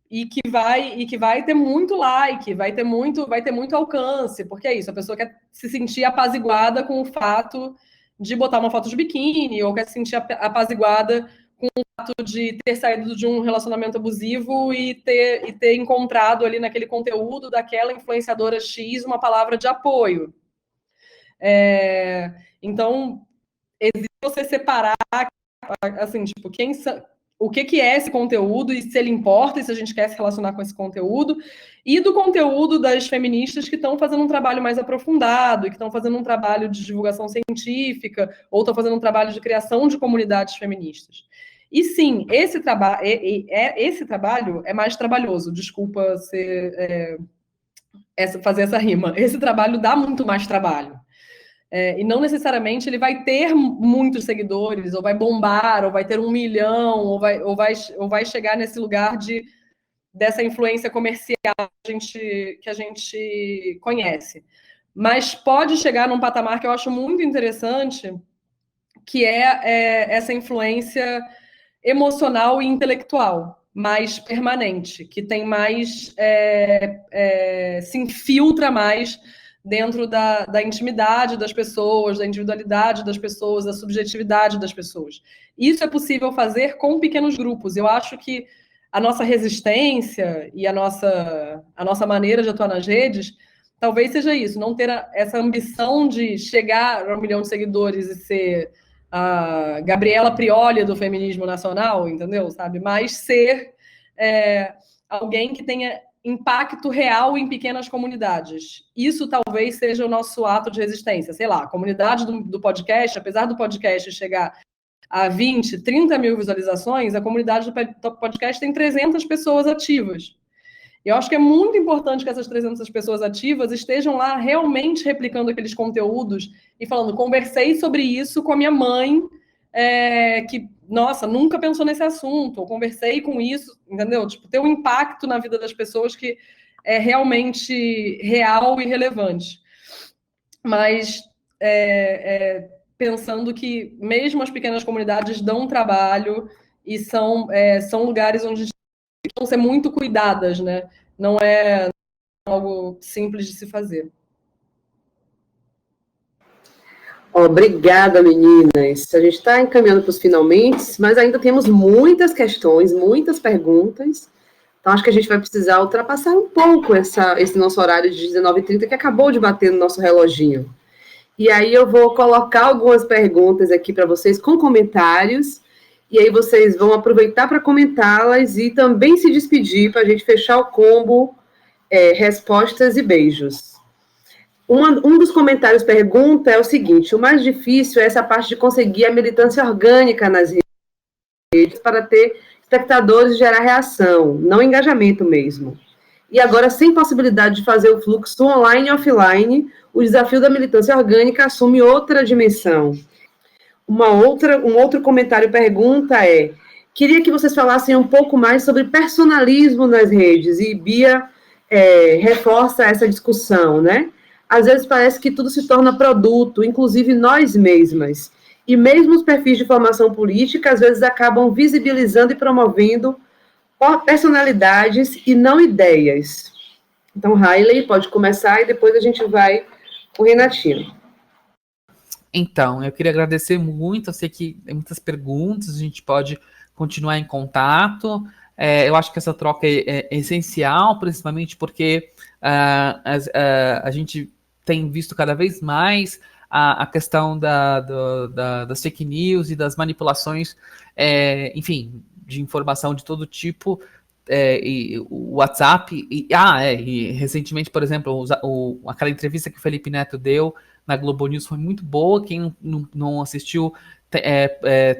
e que vai ter muito like, vai ter muito alcance, porque é isso, a pessoa quer se sentir apaziguada com o fato de botar uma foto de biquíni, ou quer se sentir apaziguada com o fato de ter saído de um relacionamento abusivo e ter encontrado ali naquele conteúdo daquela influenciadora X uma palavra de apoio. Então, existe você separar, assim, tipo, o que é esse conteúdo e se ele importa e se a gente quer se relacionar com esse conteúdo, e do conteúdo das feministas que estão fazendo um trabalho mais aprofundado e que estão fazendo um trabalho de divulgação científica ou estão fazendo um trabalho de criação de comunidades feministas. E sim, esse trabalho é mais trabalhoso, desculpa fazer essa rima. Esse trabalho dá muito mais trabalho. E não necessariamente ele vai ter muitos seguidores, ou vai bombar, ou vai ter 1 milhão, ou vai chegar nesse lugar dessa influência comercial que a gente conhece. Mas pode chegar num patamar que eu acho muito interessante, que é essa influência emocional e intelectual, mais permanente, que tem mais... se infiltra mais dentro da intimidade das pessoas, da individualidade das pessoas, da subjetividade das pessoas. Isso é possível fazer com pequenos grupos. Eu acho que a nossa resistência e a nossa maneira de atuar nas redes talvez seja isso, não ter essa ambição de chegar a 1 milhão de seguidores e ser a Gabriela Prioli do feminismo nacional, entendeu? Sabe? Mas ser alguém que tenha impacto real em pequenas comunidades. Isso talvez seja o nosso ato de resistência. Sei lá, a comunidade do podcast, apesar do podcast chegar a 20, 30 mil visualizações, a comunidade do podcast tem 300 pessoas ativas. Eu acho que é muito importante que essas 300 pessoas ativas estejam lá realmente replicando aqueles conteúdos e falando, conversei sobre isso com a minha mãe, que, nossa, nunca pensou nesse assunto, ou conversei com isso, entendeu? Tipo, ter um impacto na vida das pessoas que é realmente real e relevante. Mas pensando que mesmo as pequenas comunidades dão trabalho e são lugares onde vão ser muito cuidadas, né? Não é algo simples de se fazer. Obrigada, meninas. A gente está encaminhando para os finalmente, mas ainda temos muitas questões, muitas perguntas. Então, acho que a gente vai precisar ultrapassar um pouco esse nosso horário de 19h30, que acabou de bater no nosso reloginho. E aí eu vou colocar algumas perguntas aqui para vocês com comentários, e aí vocês vão aproveitar para comentá-las e também se despedir para a gente fechar o combo respostas e beijos. Um dos comentários pergunta é o seguinte: o mais difícil é essa parte de conseguir a militância orgânica nas redes para ter espectadores e gerar reação, não engajamento mesmo. E agora, sem possibilidade de fazer o fluxo online e offline, o desafio da militância orgânica assume outra dimensão. Um outro comentário pergunta queria que vocês falassem um pouco mais sobre personalismo nas redes, e Bia reforça essa discussão, né? Às vezes parece que tudo se torna produto, inclusive nós mesmas. E mesmo os perfis de formação política, às vezes, acabam visibilizando e promovendo personalidades e não ideias. Então, Hailey pode começar e depois a gente vai com o Renatinho. Então, eu queria agradecer muito. Eu sei que tem muitas perguntas, a gente pode continuar em contato. Eu acho que essa troca é essencial, principalmente porque a gente tem visto cada vez mais a questão das fake news e das manipulações, enfim, de informação de todo tipo. E o WhatsApp, e recentemente, por exemplo, aquela entrevista que o Felipe Neto deu na Globo News foi muito boa. Quem não assistiu,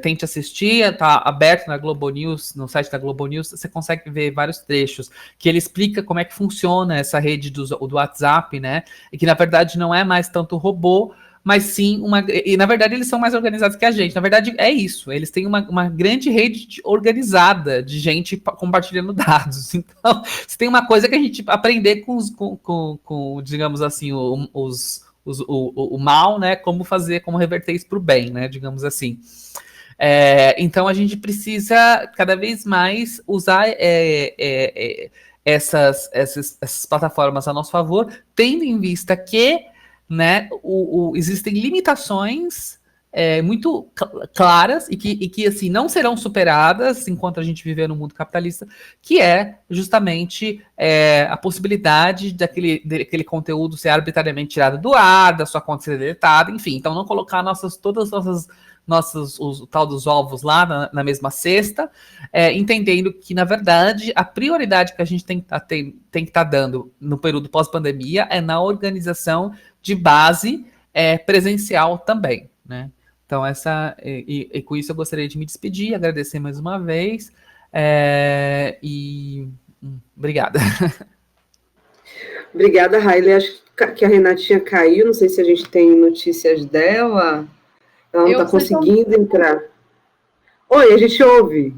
tente assistir, está aberto na Globo News, no site da Globo News, você consegue ver vários trechos, que ele explica como é que funciona essa rede do WhatsApp, né, e que na verdade não é mais tanto robô, mas sim e na verdade eles são mais organizados que a gente. Na verdade é isso, eles têm uma grande rede organizada de gente compartilhando dados. Então, se tem uma coisa que a gente aprender com digamos assim, o mal, né? Como reverter isso para o bem, né? Digamos assim. Então a gente precisa cada vez mais usar essas plataformas a nosso favor, tendo em vista que, né, existem limitações muito claras e que assim não serão superadas enquanto a gente viver no mundo capitalista, que é justamente a possibilidade daquele conteúdo ser arbitrariamente tirado do ar, da sua conta ser deletada, enfim. Então não colocar todas as nossas o tal dos ovos lá na mesma cesta, entendendo que, na verdade, a prioridade que a gente tem que estar dando no período pós-pandemia é na organização de base presencial também, né? Então, com isso eu gostaria de me despedir, agradecer mais uma vez, obrigada. Obrigada, Hailey. Acho que a Renatinha caiu, não sei se a gente tem notícias dela. Ela não está conseguindo entrar. Oi, a gente ouve.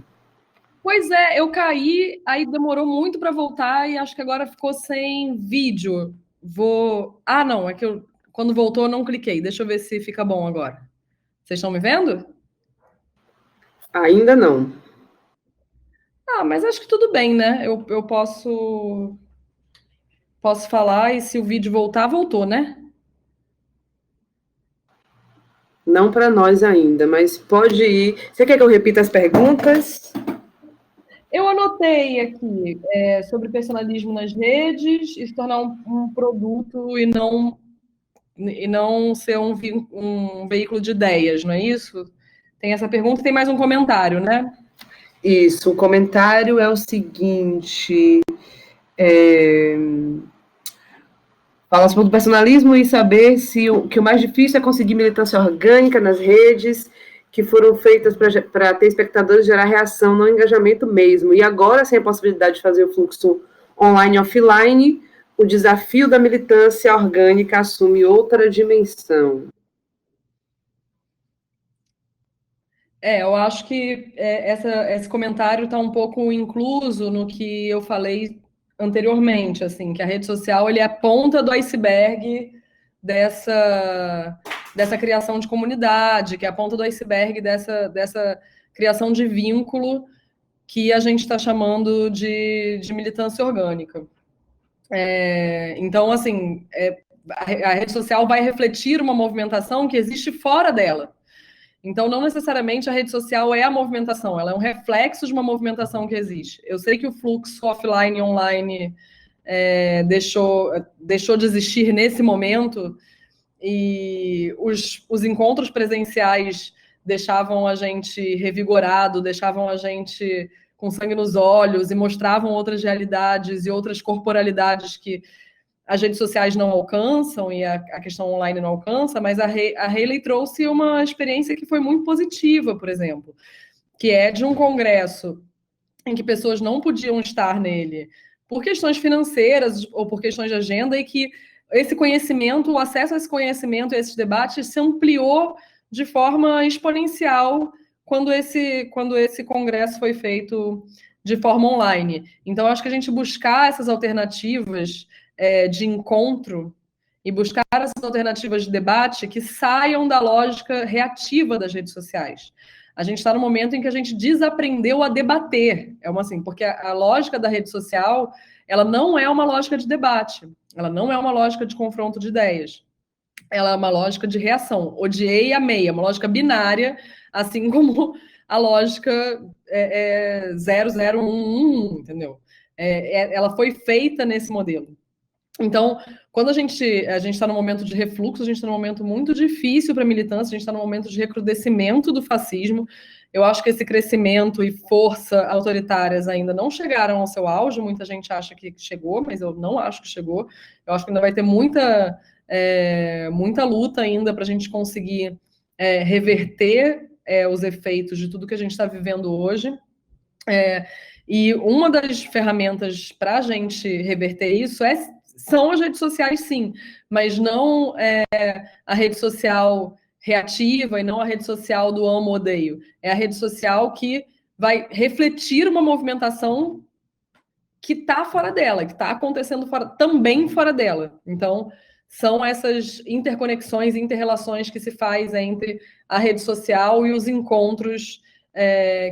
Pois é, eu caí, aí demorou muito para voltar e acho que agora ficou sem vídeo. Não, é que quando voltou eu não cliquei. Deixa eu ver se fica bom agora. Vocês estão me vendo? Ainda não. Mas acho que tudo bem, né? Eu posso falar e se o vídeo voltar, voltou, né? Não para nós ainda, mas pode ir. Você quer que eu repita as perguntas? Eu anotei aqui sobre personalismo nas redes e se tornar um produto e não ser um veículo de ideias, não é isso? Tem essa pergunta e tem mais um comentário, né? Isso, o comentário é o seguinte: fala sobre o personalismo e saber que o mais difícil é conseguir militância orgânica nas redes que foram feitas para ter espectadores, gerar reação, não engajamento mesmo. E agora, sem a possibilidade de fazer o fluxo online e offline, o desafio da militância orgânica assume outra dimensão. Eu acho que esse comentário está um pouco incluso no que eu falei anteriormente, assim, que a rede social ele é a ponta do iceberg dessa criação de comunidade, que é a ponta do iceberg dessa criação de vínculo que a gente está chamando de militância orgânica. Então, assim, a rede social vai refletir uma movimentação que existe fora dela. Então, não necessariamente a rede social é a movimentação, ela é um reflexo de uma movimentação que existe. Eu sei que o fluxo offline e online deixou de existir nesse momento e os encontros presenciais deixavam a gente revigorado, deixavam a gente com sangue nos olhos e mostravam outras realidades e outras corporalidades que as redes sociais não alcançam e a questão online não alcança, mas a Hailey trouxe uma experiência que foi muito positiva, por exemplo, que é de um congresso em que pessoas não podiam estar nele por questões financeiras ou por questões de agenda e que esse conhecimento, o acesso a esse conhecimento, a esses debates se ampliou de forma exponencial quando esse congresso foi feito de forma online. Então, acho que a gente buscar essas alternativas de encontro e buscar essas alternativas de debate que saiam da lógica reativa das redes sociais. a gente está no momento em que a gente desaprendeu a debater. Porque a lógica da rede social, ela não é uma lógica de debate, ela não é uma lógica de confronto de ideias. Ela é uma lógica de reação. Odiei e amei, é uma lógica binária, assim como a lógica 0011, entendeu? Ela foi feita nesse modelo. Então, quando a gente está num momento de refluxo, a gente está num momento muito difícil para a militância, a gente está num momento de recrudescimento do fascismo. Eu acho que esse crescimento e força autoritárias ainda não chegaram ao seu auge. Muita gente acha que chegou, mas eu não acho que chegou. Eu acho que ainda vai ter muita luta ainda para a gente conseguir reverter os efeitos de tudo que a gente está vivendo hoje. E uma das ferramentas para a gente reverter isso são as redes sociais, sim, mas não a rede social reativa e não a rede social do amo, odeio. É a rede social que vai refletir uma movimentação que está fora dela, que está acontecendo também fora dela. Então, são essas interconexões, interrelações que se faz entre a rede social e os encontros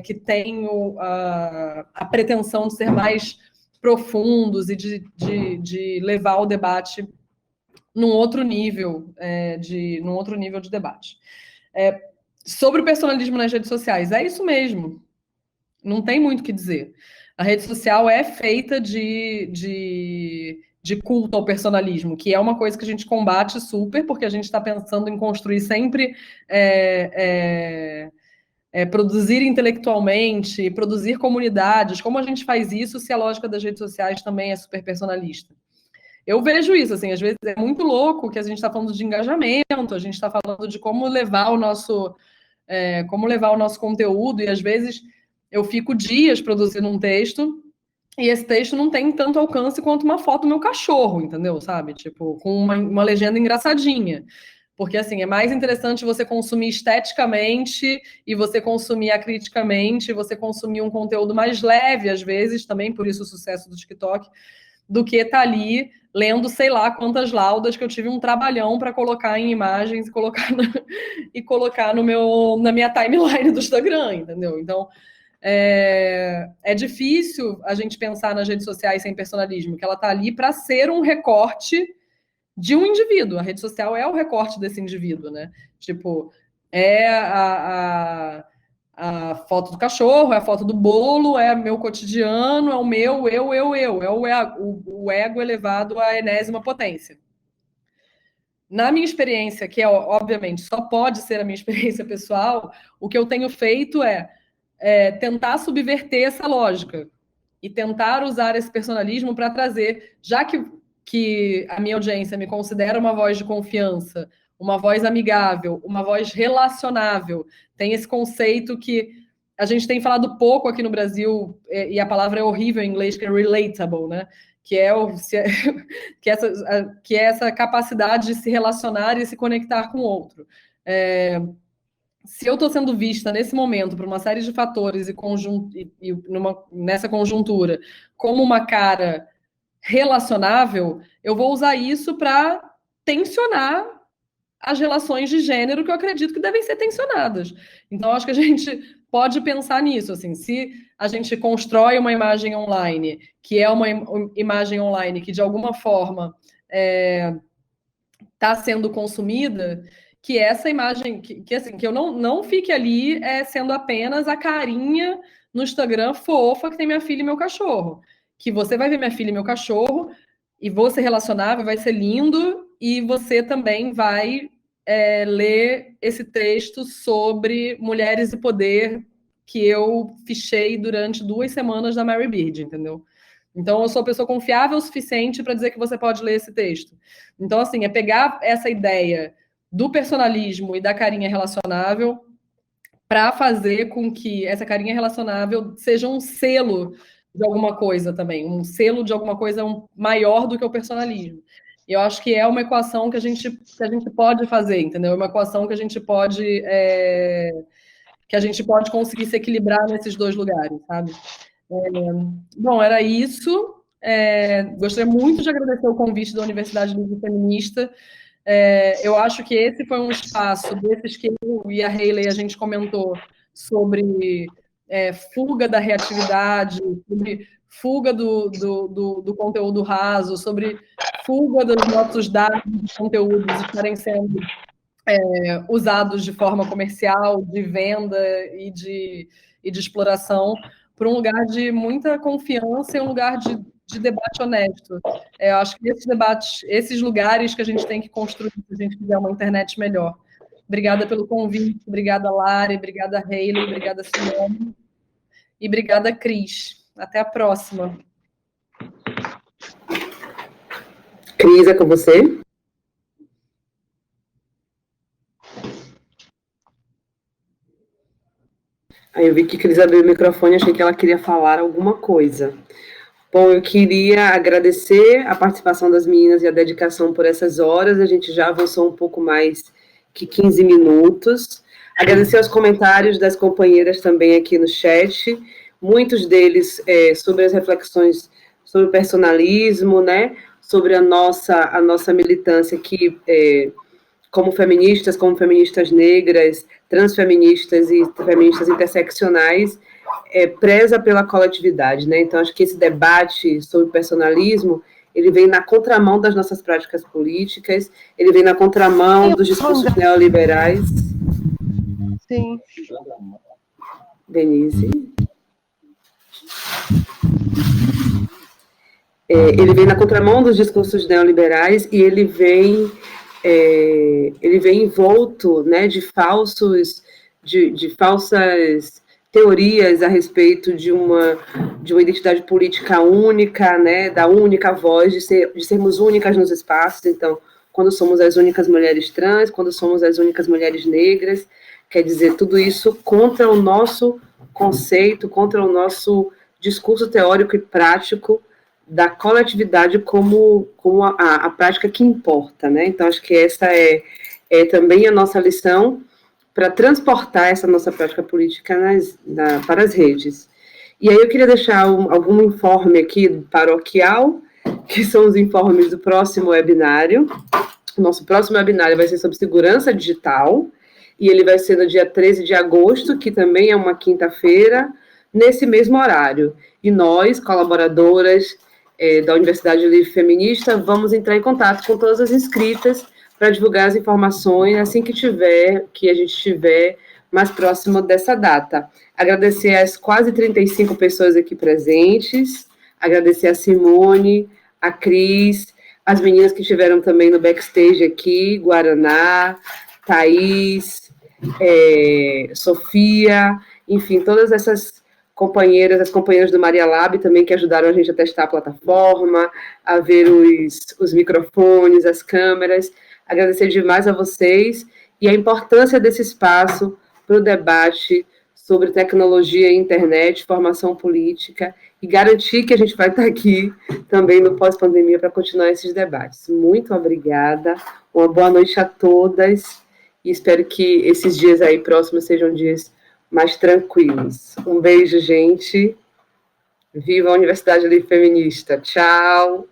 que têm a pretensão de ser mais profundos e de levar o debate num outro nível de debate. Sobre o personalismo nas redes sociais, é isso mesmo. Não tem muito o que dizer. A rede social é feita de culto ao personalismo, que é uma coisa que a gente combate super, porque a gente está pensando em construir sempre produzir intelectualmente, produzir comunidades. Como a gente faz isso se a lógica das redes sociais também é super personalista? Eu vejo isso, assim, às vezes é muito louco que a gente está falando de engajamento, a gente está falando de como levar o nosso conteúdo, e às vezes eu fico dias produzindo um texto e esse texto não tem tanto alcance quanto uma foto do meu cachorro, entendeu? Sabe? Tipo, com uma legenda engraçadinha. Porque, assim, é mais interessante você consumir esteticamente e você consumir acriticamente, você consumir um conteúdo mais leve, às vezes, também, por isso o sucesso do TikTok, do que estar ali lendo sei lá quantas laudas que eu tive um trabalhão para colocar em imagens e colocar na minha timeline do Instagram, entendeu? Então, é difícil a gente pensar nas redes sociais sem personalismo, que ela está ali para ser um recorte de um indivíduo. A rede social é o recorte desse indivíduo, né? Tipo, é a foto do cachorro, é a foto do bolo, é meu cotidiano, é o meu, eu. É o ego elevado à enésima potência. Na minha experiência, que obviamente só pode ser a minha experiência pessoal, o que eu tenho feito é tentar subverter essa lógica e tentar usar esse personalismo para trazer, já que a minha audiência me considera uma voz de confiança, uma voz amigável, uma voz relacionável. Tem esse conceito que a gente tem falado pouco aqui no Brasil, e a palavra é horrível em inglês, que é relatable, né? Que é essa capacidade de se relacionar e se conectar com o outro. Se eu estou sendo vista nesse momento por uma série de fatores nessa conjuntura como uma cara relacionável, eu vou usar isso para tensionar as relações de gênero que eu acredito que devem ser tensionadas. Então, acho que a gente pode pensar nisso, assim, se a gente constrói uma imagem online, que é uma imagem online que, de alguma forma, está sendo consumida, que essa imagem, que eu não fique ali sendo apenas a carinha no Instagram fofa que tem minha filha e meu cachorro. Que você vai ver minha filha e meu cachorro, e vou ser relacionável, vai ser lindo, e você também vai ler esse texto sobre mulheres e poder que eu fichei durante 2 semanas da Mary Beard, entendeu? Então, eu sou pessoa confiável o suficiente para dizer que você pode ler esse texto. Então, assim, é pegar essa ideia do personalismo e da carinha relacionável para fazer com que essa carinha relacionável seja um selo de alguma coisa também, um selo de alguma coisa maior do que o personalismo. E eu acho que é uma equação que a gente pode fazer, entendeu? É uma equação que a gente pode conseguir se equilibrar nesses dois lugares, sabe? Bom, era isso. Gostaria muito de agradecer o convite da Universidade Livre Feminista. Eu acho que esse foi um espaço desses que eu e a Hayley a gente comentou sobre fuga da reatividade, sobre fuga do conteúdo raso, sobre fuga dos nossos dados de conteúdos estarem sendo usados de forma comercial, de venda e de exploração, para um lugar de muita confiança e um lugar de debate honesto. Eu acho que esses debates, esses lugares que a gente tem que construir se a gente quiser uma internet melhor. Obrigada pelo convite, obrigada, Lari, obrigada, Hayley, obrigada, Simone, e obrigada, Cris. Até a próxima. Cris, é com você? Aí eu vi que Cris abriu o microfone, achei que ela queria falar alguma coisa. Bom, eu queria agradecer a participação das meninas e a dedicação por essas horas. A gente já avançou um pouco mais que 15 minutos. Agradecer aos comentários das companheiras também aqui no chat, muitos deles sobre as reflexões sobre o personalismo, né? Sobre a nossa militância que como feministas negras, transfeministas e feministas interseccionais, preza pela coletividade, né? Então, acho que esse debate sobre personalismo, ele vem na contramão das nossas práticas políticas, ele vem na contramão dos discursos neoliberais. Sim. Denise. Ele vem na contramão dos discursos neoliberais e ele vem envolto, né, de falsas teorias a respeito de uma identidade política única, né, da única voz, de sermos únicas nos espaços. Então, quando somos as únicas mulheres trans, quando somos as únicas mulheres negras, quer dizer, tudo isso contra o nosso conceito, contra o nosso discurso teórico e prático da coletividade como a prática que importa, né? Então, acho que essa é também a nossa lição para transportar essa nossa prática política para as redes. E aí eu queria deixar algum informe aqui paroquial, que são os informes do próximo webinário. O nosso próximo webinário vai ser sobre segurança digital, e ele vai ser no dia 13 de agosto, que também é uma quinta-feira, nesse mesmo horário. E nós, colaboradoras da Universidade Livre Feminista, vamos entrar em contato com todas as inscritas para divulgar as informações assim que a gente estiver mais próximo dessa data. Agradecer às quase 35 pessoas aqui presentes, agradecer a Simone, a Cris, as meninas que estiveram também no backstage aqui, Guaraná, Thaís, Sofia, enfim, todas essas companheiras, as companheiras do Maria Lab também, que ajudaram a gente a testar a plataforma, a ver os microfones, as câmeras. Agradecer demais a vocês e a importância desse espaço para o debate sobre tecnologia e internet, formação política, e garantir que a gente vai estar aqui também no pós-pandemia para continuar esses debates. Muito obrigada, uma boa noite a todas, e espero que esses dias aí próximos sejam dias mais tranquilos. Um beijo, gente. Viva a Universidade Livre Feminista. Tchau.